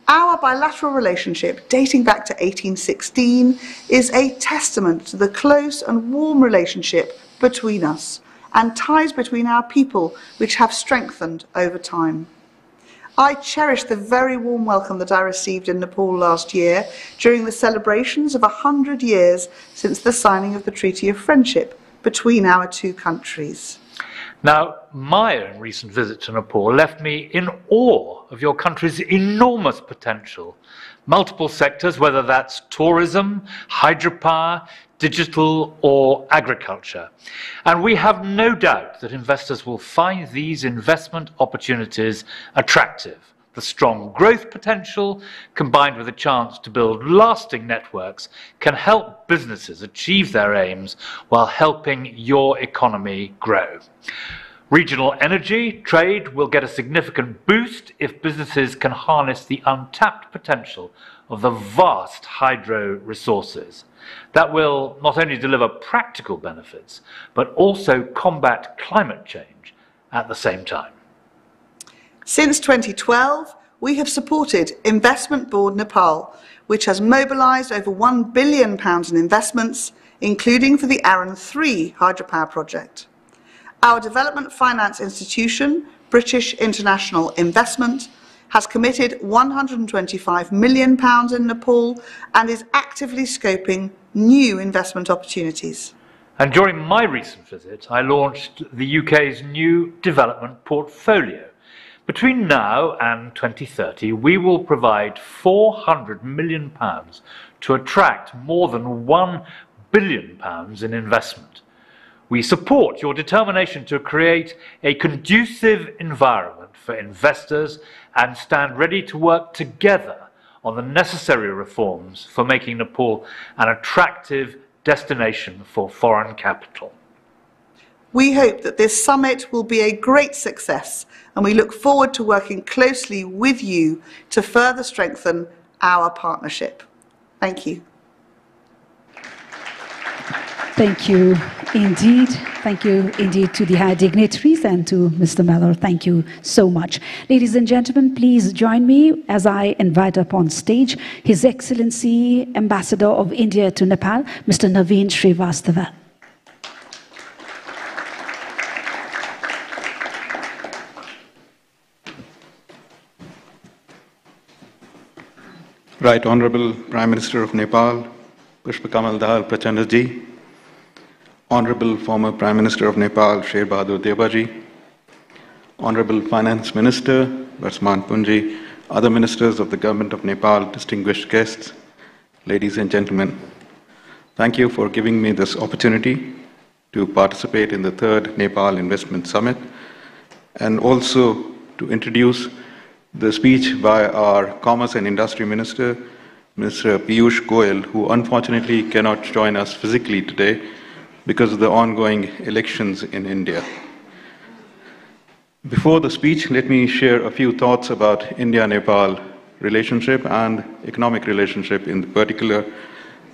Our bilateral relationship, dating back to 1816, is a testament to the close and warm relationship between us and ties between our people which have strengthened over time. I cherish the very warm welcome that I received in Nepal last year during the celebrations of 100 years since the signing of the Treaty of Friendship between our two countries. Now, my own recent visit to Nepal left me in awe of your country's enormous potential. Multiple sectors, whether that's tourism, hydropower, digital or agriculture. And we have no doubt that investors will find these investment opportunities attractive. The strong growth potential, combined with a chance to build lasting networks, can help businesses achieve their aims while helping your economy grow. Regional energy trade will get a significant boost if businesses can harness the untapped potential of the vast hydro resources. That will not only deliver practical benefits, but also combat climate change at the same time. Since 2012, we have supported Investment Board Nepal, which has mobilised over £1 billion in investments, including for the Arun 3 hydropower project. Our development finance institution, British International Investment, has committed £125 million in Nepal and is actively scoping new investment opportunities. And during my recent visit, I launched the UK's new development portfolio. Between now and 2030, we will provide £400 million to attract more than £1 billion in investment. We support your determination to create a conducive environment for investors and stand ready to work together on the necessary reforms for making Nepal an attractive destination for foreign capital. We hope that this summit will be a great success, and we look forward to working closely with you to further strengthen our partnership. Thank you. Thank you indeed. Thank you indeed to the high dignitaries and to Mr. Mellor. Thank you so much. Ladies and gentlemen, please join me as I invite up on stage His Excellency Ambassador of India to Nepal, Mr. Naveen Srivastava. Right Honorable Prime Minister of Nepal, Pushpakamal Dahal Prachanda ji, Honorable former Prime Minister of Nepal, Sher Bahadur Debaji, Honorable Finance Minister, Varsman Punji, other ministers of the Government of Nepal, distinguished guests, ladies and gentlemen. Thank you for giving me this opportunity to participate in the 3rd Nepal Investment Summit and also to introduce the speech by our Commerce and Industry Minister, Mr. Piyush Goyal, who unfortunately cannot join us physically today because of the ongoing elections in India. Before the speech, let me share a few thoughts about India-Nepal relationship and economic relationship in particular,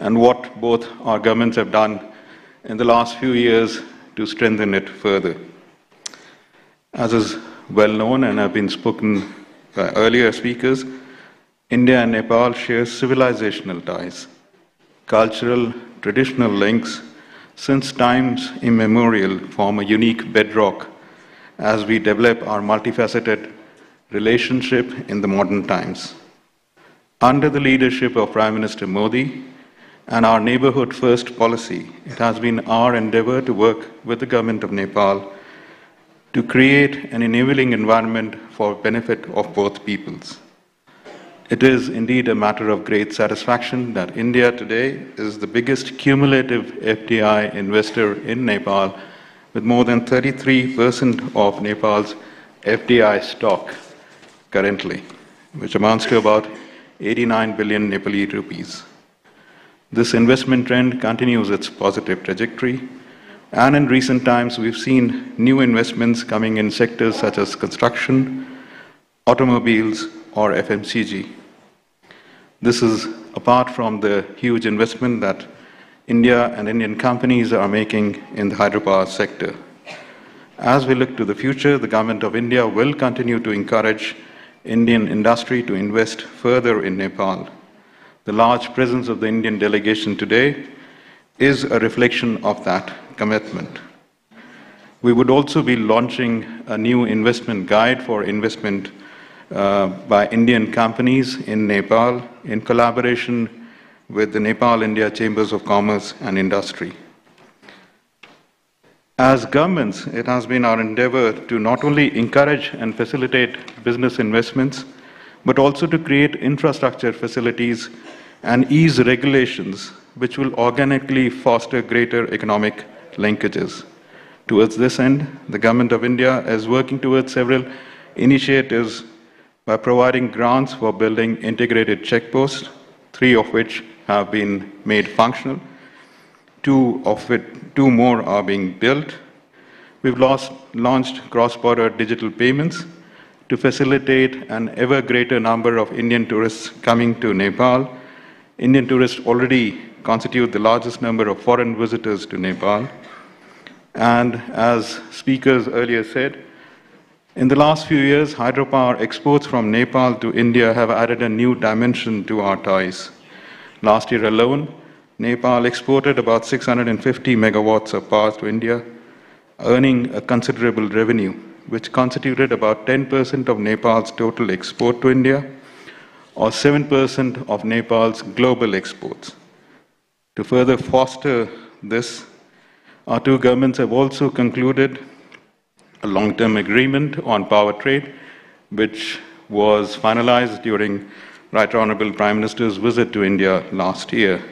and what both our governments have done in the last few years to strengthen it further. As is well known and have been spoken by earlier speakers, India and Nepal share civilizational ties, cultural, traditional links, since times immemorial form a unique bedrock as we develop our multifaceted relationship in the modern times. Under the leadership of Prime Minister Modi and our Neighborhood First policy, it has been our endeavor to work with the government of Nepal to create an enabling environment for benefit of both peoples. It is indeed a matter of great satisfaction that India today is the biggest cumulative FDI investor in Nepal, with more than 33% of Nepal's FDI stock currently, which amounts to about 89 billion Nepali rupees. This investment trend continues its positive trajectory, and in recent times we've seen new investments coming in sectors such as construction, automobiles, or FMCG. This is apart from the huge investment that India and Indian companies are making in the hydropower sector. As we look to the future, the Government of India will continue to encourage Indian industry to invest further in Nepal. The large presence of the Indian delegation today is a reflection of that commitment. We would also be launching a new investment guide for investment by Indian companies in Nepal in collaboration with the Nepal-India Chambers of Commerce and Industry. As governments, it has been our endeavor to not only encourage and facilitate business investments, but also to create infrastructure facilities and ease regulations which will organically foster greater economic linkages. Towards this end, the Government of India is working towards several initiatives by providing grants for building integrated checkposts, 3 of which have been made functional. 2 more are being built. We've launched cross-border digital payments to facilitate an ever greater number of Indian tourists coming to Nepal. Indian tourists already constitute the largest number of foreign visitors to Nepal. And as speakers earlier said, in the last few years, hydropower exports from Nepal to India have added a new dimension to our ties. Last year alone, Nepal exported about 650 megawatts of power to India, earning a considerable revenue, which constituted about 10% of Nepal's total export to India, or 7% of Nepal's global exports. To further foster this, our 2 governments have also concluded a long-term agreement on power trade, which was finalized during Right Honorable Prime Minister's visit to India last year.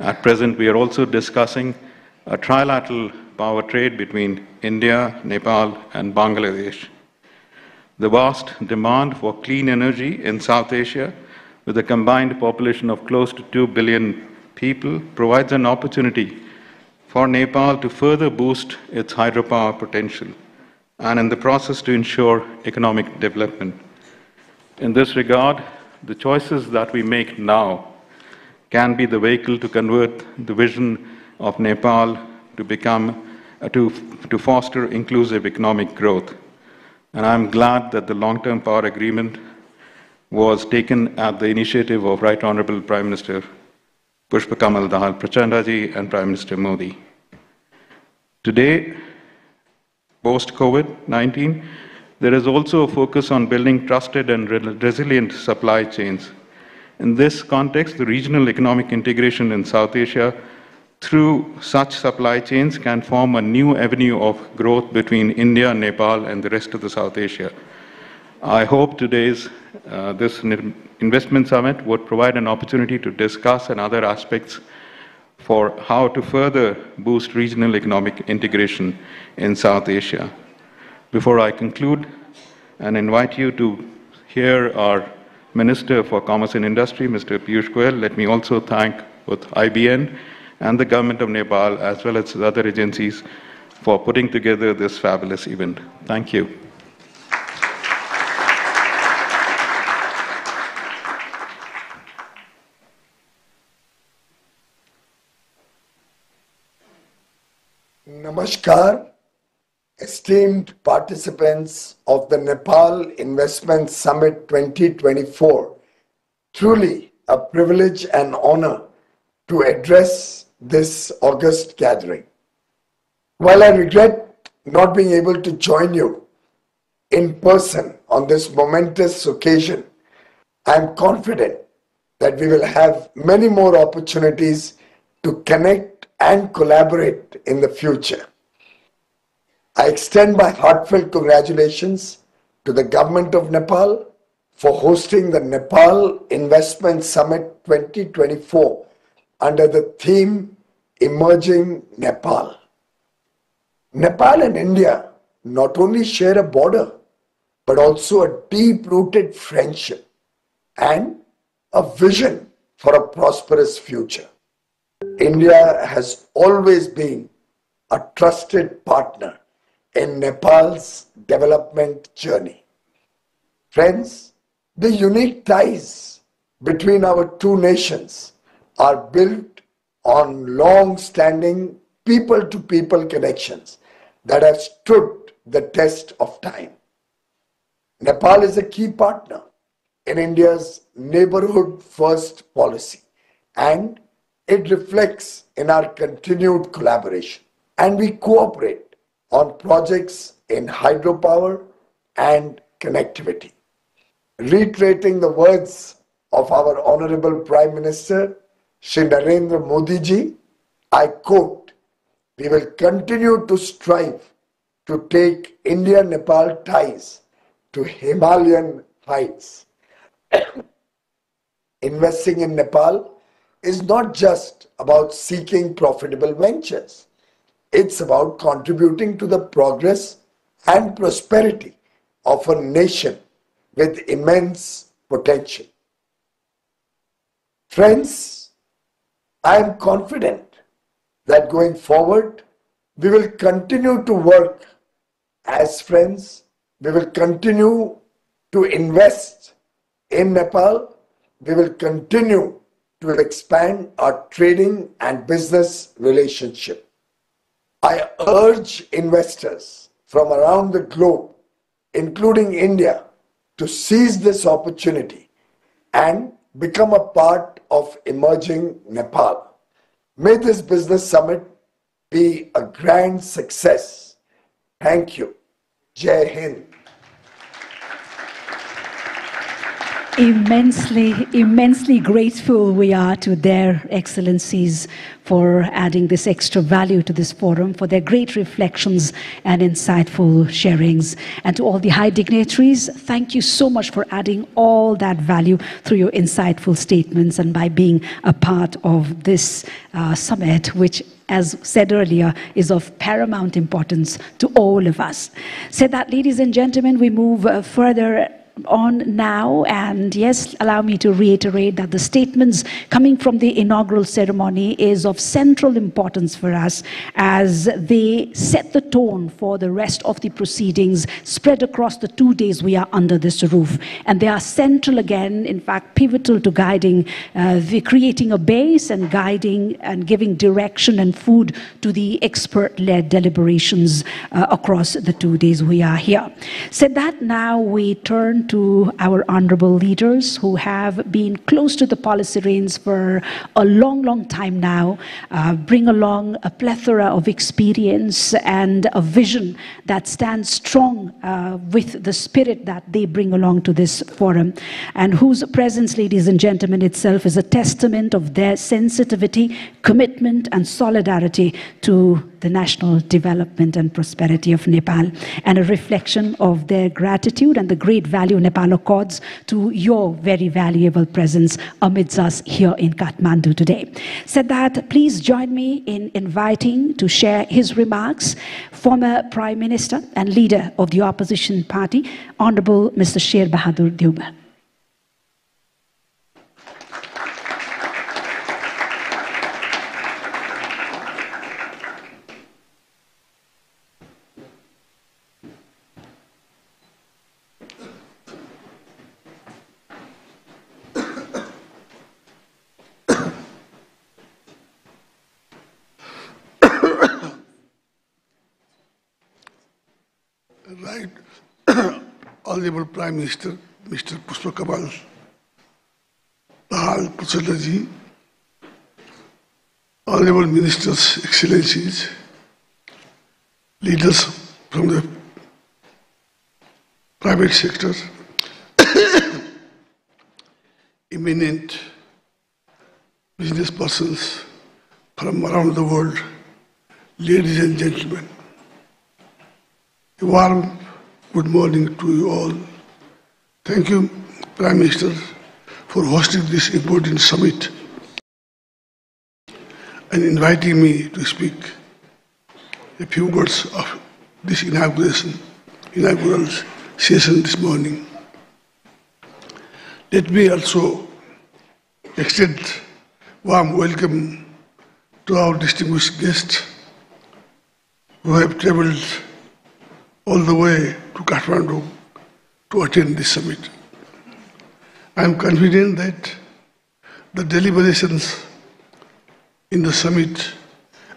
At present, we are also discussing a trilateral power trade between India, Nepal, and Bangladesh. The vast demand for clean energy in South Asia, with a combined population of close to 2 billion people, provides an opportunity for Nepal to further boost its hydropower potential and in the process to ensure economic development. In this regard, the choices that we make now can be the vehicle to convert the vision of Nepal to to foster inclusive economic growth. And I'm glad that the long-term power agreement was taken at the initiative of Right Honorable Prime Minister Pushpakamal Dahal Prachanda ji and Prime Minister Modi. Today, post-COVID-19, there is also a focus on building trusted and resilient supply chains. In this context, the regional economic integration in South Asia through such supply chains can form a new avenue of growth between India, Nepal, and the rest of the South Asia. I hope today's this investment summit would provide an opportunity to discuss and other aspects for how to further boost regional economic integration in South Asia. Before I conclude and invite you to hear our Minister for Commerce and Industry, Mr. Piyush Goyal, let me also thank both IBN and the Government of Nepal, as well as other agencies, for putting together this fabulous event. Thank you. Namaskar, esteemed participants of the Nepal Investment Summit 2024. Truly a privilege and honor to address this august gathering. While I regret not being able to join you in person on this momentous occasion, I am confident that we will have many more opportunities to connect and collaborate in the future. I extend my heartfelt congratulations to the Government of Nepal for hosting the Nepal Investment Summit 2024 under the theme Emerging Nepal. Nepal and India not only share a border, but also a deep-rooted friendship and a vision for a prosperous future. India has always been a trusted partner in Nepal's development journey. Friends, the unique ties between our two nations are built on long-standing people-to-people connections that have stood the test of time. Nepal is a key partner in India's neighborhood first policy, and it reflects in our continued collaboration. And we cooperate on projects in hydropower and connectivity. Reiterating the words of our Honorable Prime Minister, Shri Narendra Modi ji, I quote, "We will continue to strive to take India-Nepal ties to Himalayan heights." Investing in Nepal is not just about seeking profitable ventures. It's about contributing to the progress and prosperity of a nation with immense potential. Friends, I am confident that going forward, we will continue to work as friends. We will continue to invest in Nepal. We will continue to expand our trading and business relationship. I urge investors from around the globe, including India, to seize this opportunity and become a part of emerging Nepal. May this business summit be a grand success. Thank you. Jai Hind. Immensely grateful we are to their excellencies for adding this extra value to this forum, for their great reflections and insightful sharings. And to all the high dignitaries, thank you so much for adding all that value through your insightful statements and by being a part of this summit, which, as said earlier, is of paramount importance to all of us. So that, ladies and gentlemen, we move further on now, and yes, allow me to reiterate that the statements coming from the inaugural ceremony is of central importance for us as they set the tone for the rest of the proceedings spread across the 2 days we are under this roof. And they are central again, in fact, pivotal to guiding, creating a base and guiding and giving direction and food to the expert-led deliberations across the 2 days we are here. Said that, now we turn to our honorable leaders who have been close to the policy reins for a long time now, bring along a plethora of experience and a vision that stands strong with the spirit that they bring along to this forum, and whose presence, ladies and gentlemen, itself is a testament of their sensitivity, commitment, and solidarity to the national development and prosperity of Nepal, and a reflection of their gratitude and the great value Nepal accords to your very valuable presence amidst us here in Kathmandu today. Said that, please join me in inviting to share his remarks former Prime Minister and leader of the opposition party, Honorable Mr. Sher Bahadur Deuba. Right, Honorable Prime Minister, Mr. Pushpakamal Dahal Prachanda ji, Honorable Ministers, Excellencies, leaders from the private sector, eminent business persons from around the world, ladies and gentlemen. A warm good morning to you all. Thank you, Prime Minister, for hosting this important summit and inviting me to speak a few words of this inaugural session this morning. Let me also extend warm welcome to our distinguished guests who have traveled all the way to Kathmandu to attend this summit. I am confident that the deliberations in the summit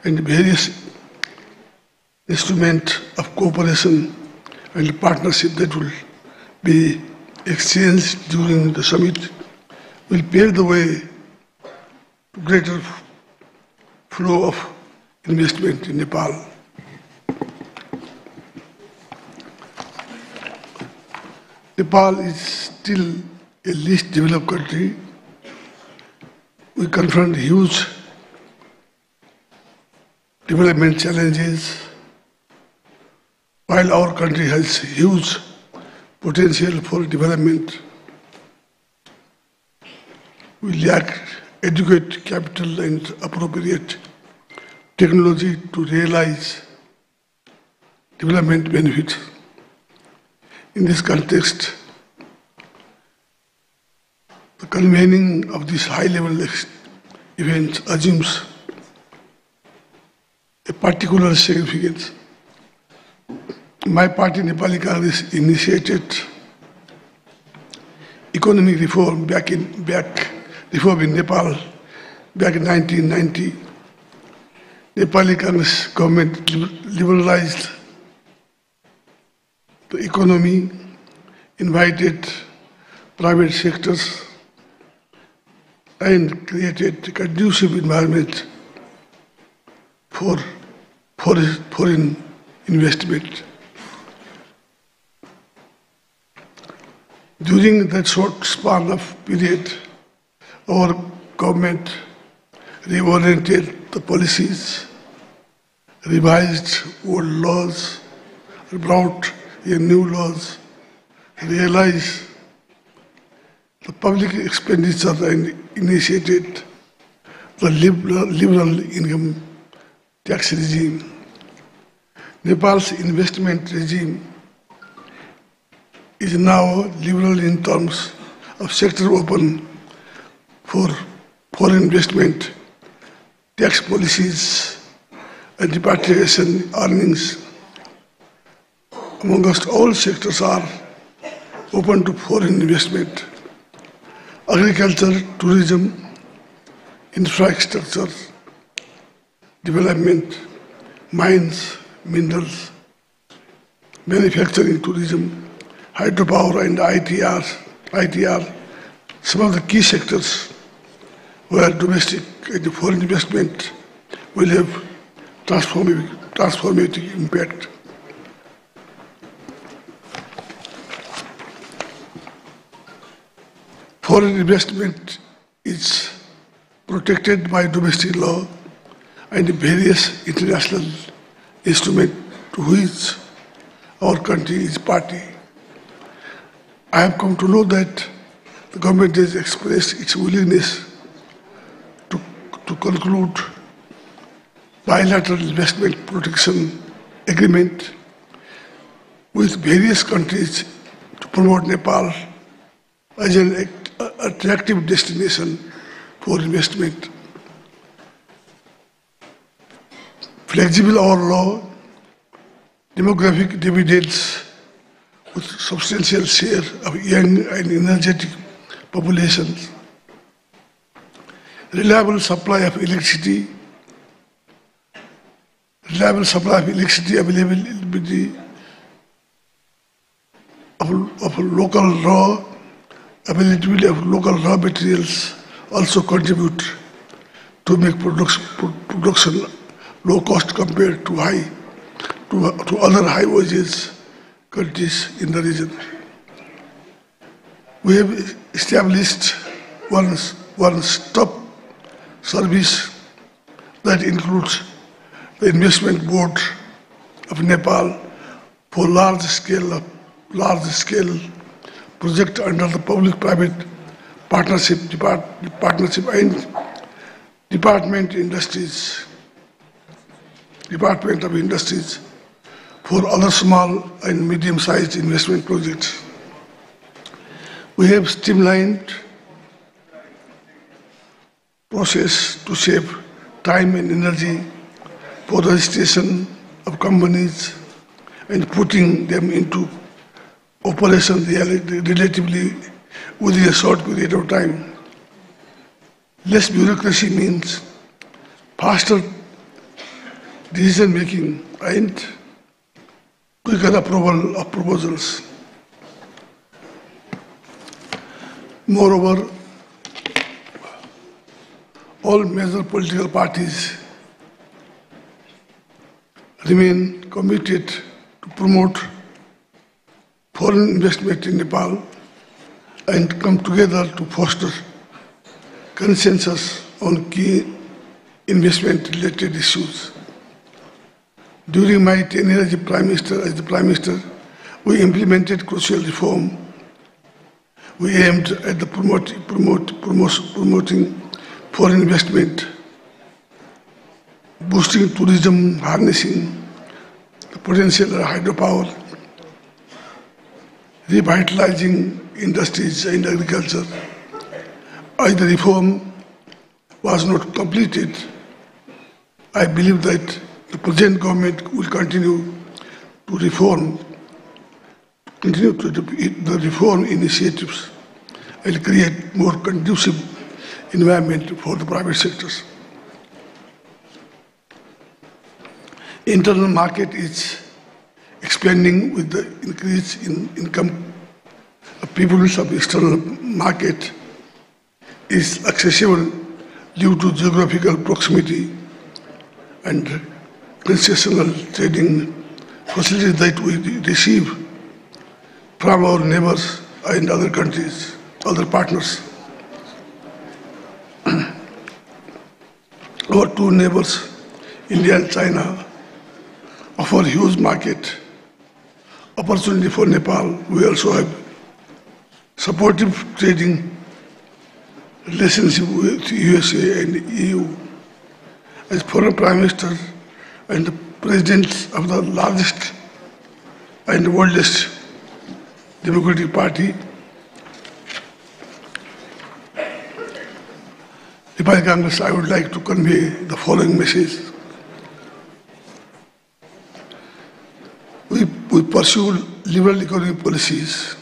and various instruments of cooperation and partnership that will be exchanged during the summit will pave the way to greater flow of investment in Nepal. Nepal is still a least developed country. We confront huge development challenges, while our country has huge potential for development. We lack adequate capital and appropriate technology to realize development benefits. In this context, the convening of this high-level event assumes a particular significance. My party, Nepali Congress, initiated economic reform reform in Nepal back in 1990. Nepali Congress government liberalized the economy, invited private sectors, and created a conducive environment for foreign investment. During that short span of period, our government reoriented the policies, revised old laws, brought in new laws, realized the public expenditure and initiated the liberal income tax regime. Nepal's investment regime is now liberal in terms of sector open for foreign investment, tax policies, and repatriation earnings. Amongst all sectors are open to foreign investment. Agriculture, tourism, infrastructure, development, mines, minerals, manufacturing, tourism, hydropower, and ITR, some of the key sectors where domestic and foreign investment will have transformative impact. Foreign investment is protected by domestic law and various international instruments to which our country is party. I have come to know that the government has expressed its willingness to conclude bilateral investment protection agreement with various countries to promote Nepal as an attractive destination for investment. Flexible our law, demographic dividends with substantial share of young and energetic populations, reliable supply of electricity, availability of local raw materials also contribute to make production low cost compared to other high wages countries in the region. We have established one-stop service that includes the Investment Board of Nepal for large-scale project under the public-private partnership and Department of Industries for other small and medium-sized investment projects. We have streamlined process to save time and energy for registration of companies and putting them into operation relatively within a short period of time. Less bureaucracy means faster decision making and quicker approval of proposals. Moreover, all major political parties remain committed to promote foreign investment in Nepal and come together to foster consensus on key investment-related issues. During my tenure as the Prime Minister, we implemented crucial reform. We aimed at promoting foreign investment, boosting tourism, harnessing the potential of hydropower, revitalizing industries and agriculture. As the reform was not completed, I believe that the present government will continue the reform initiatives and create more conducive environment for the private sectors. Internal market is expanding with the increase in income of people. Of external market is accessible due to geographical proximity and concessional trading facilities that we receive from our neighbors and other countries, other partners. Our two neighbors, India and China, offer huge market opportunity for Nepal. We also have supportive trading relationship with USA and EU. As former Prime Minister and the President of the largest and oldest Democratic Party, Nepali Congress, I would like to convey the following message. We pursue liberal economic policies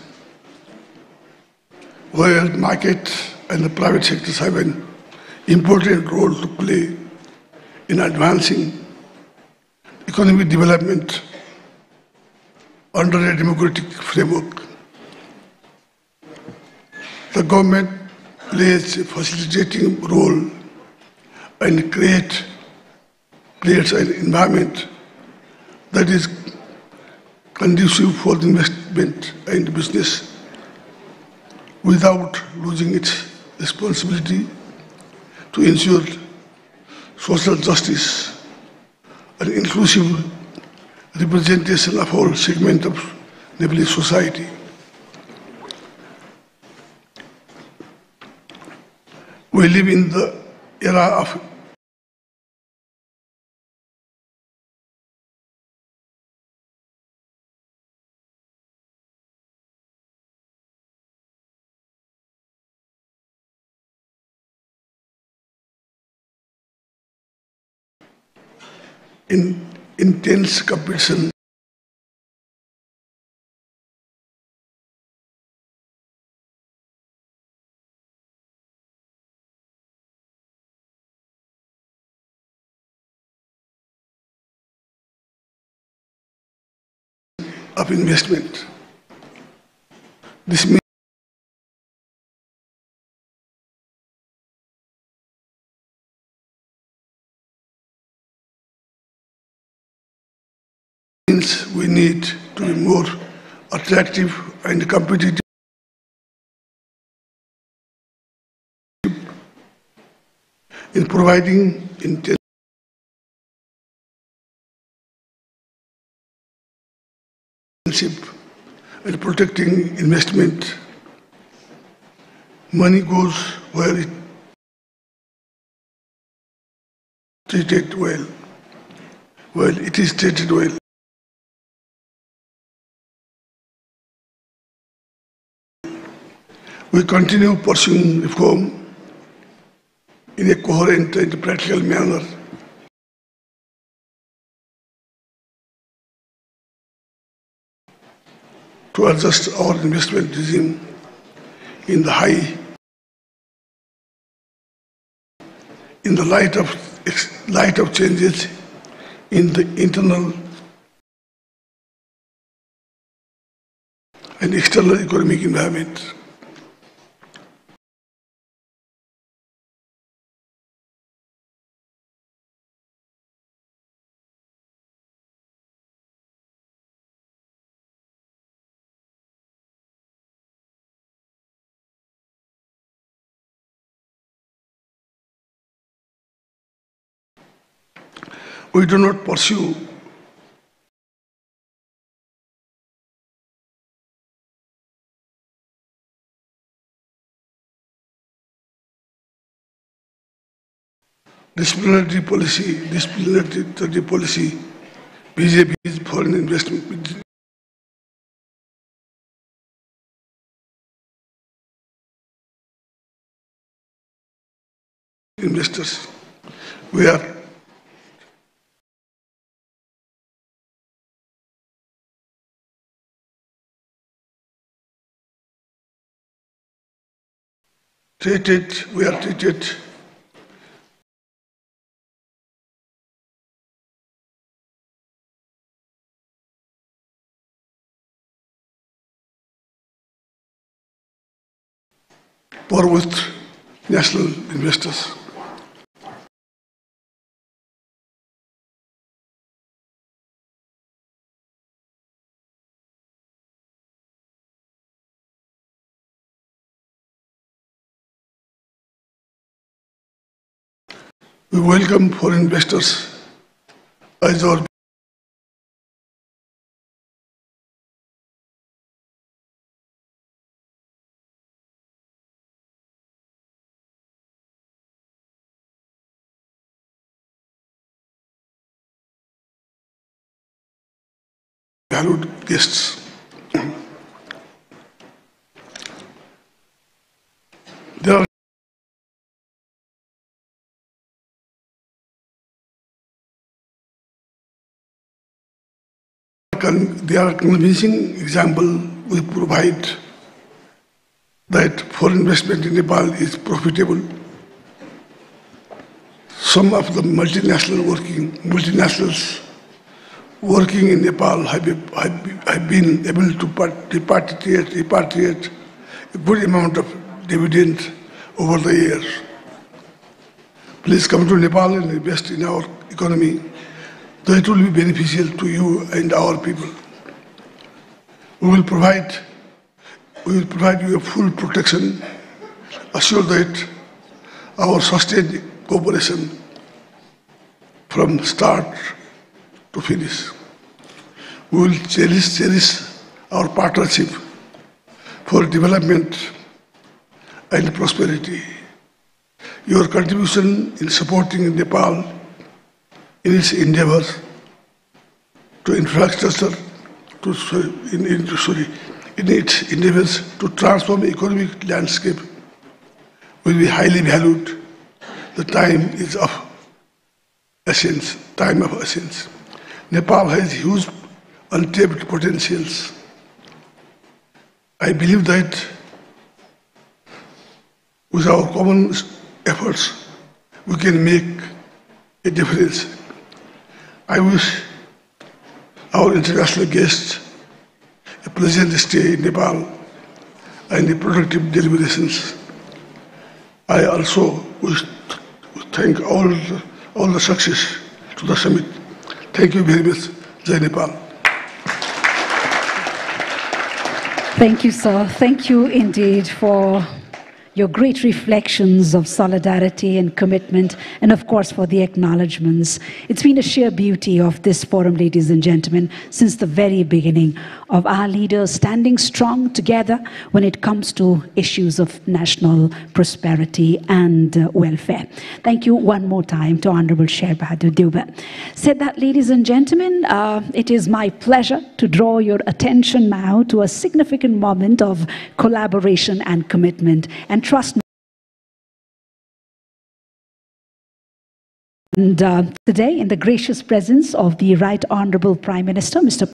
where market and the private sectors have an important role to play in advancing economic development under a democratic framework. The government plays a facilitating role and creates an environment that is conducive for the investment and business without losing its responsibility to ensure social justice and inclusive representation of all segments of Nepalese society. We live in the era of intense competition of investment. This means we need to be more attractive and competitive in providing intensive and protecting investment. Money goes where it treated well. Well, it is treated well. We continue pursuing reform in a coherent and practical manner. To adjust our investment regime in the high in the light of changes in the internal and external economic environment. We do not pursue disciplinary policy, BJP's foreign investment investors. We are treated or with national investors. We welcome foreign investors as our valued guests. They are a convincing example we provide that foreign investment in Nepal is profitable. Some of the multinationals working in Nepal have been able to repatriate a good amount of dividend over the years. Please come to Nepal and invest in our economy. That will be beneficial to you and our people. We will provide you a full protection, assure that our sustained cooperation from start to finish. We will cherish our partnership for development and prosperity. Your contribution in supporting Nepal in its endeavors to infrastructure, in its endeavors to transform the economic landscape will be highly valued. The time is of essence. Nepal has huge untapped potentials. I believe that with our common efforts, we can make a difference. I wish our international guests a pleasant stay in Nepal and a productive deliberations. I also wish to thank all the success to the summit. Thank you very much. Jai Nepal. Thank you, sir. Thank you indeed for your great reflections of solidarity and commitment, and of course for the acknowledgements. It's been a sheer beauty of this forum, ladies and gentlemen, since the very beginning, of our leaders standing strong together when it comes to issues of national prosperity and welfare. Thank you one more time to Honorable Sher Bahadur Deuba. Said that, ladies and gentlemen, it is my pleasure to draw your attention now to a significant moment of collaboration and commitment. And trust me, and today, in the gracious presence of the Right Honorable Prime Minister, Mr.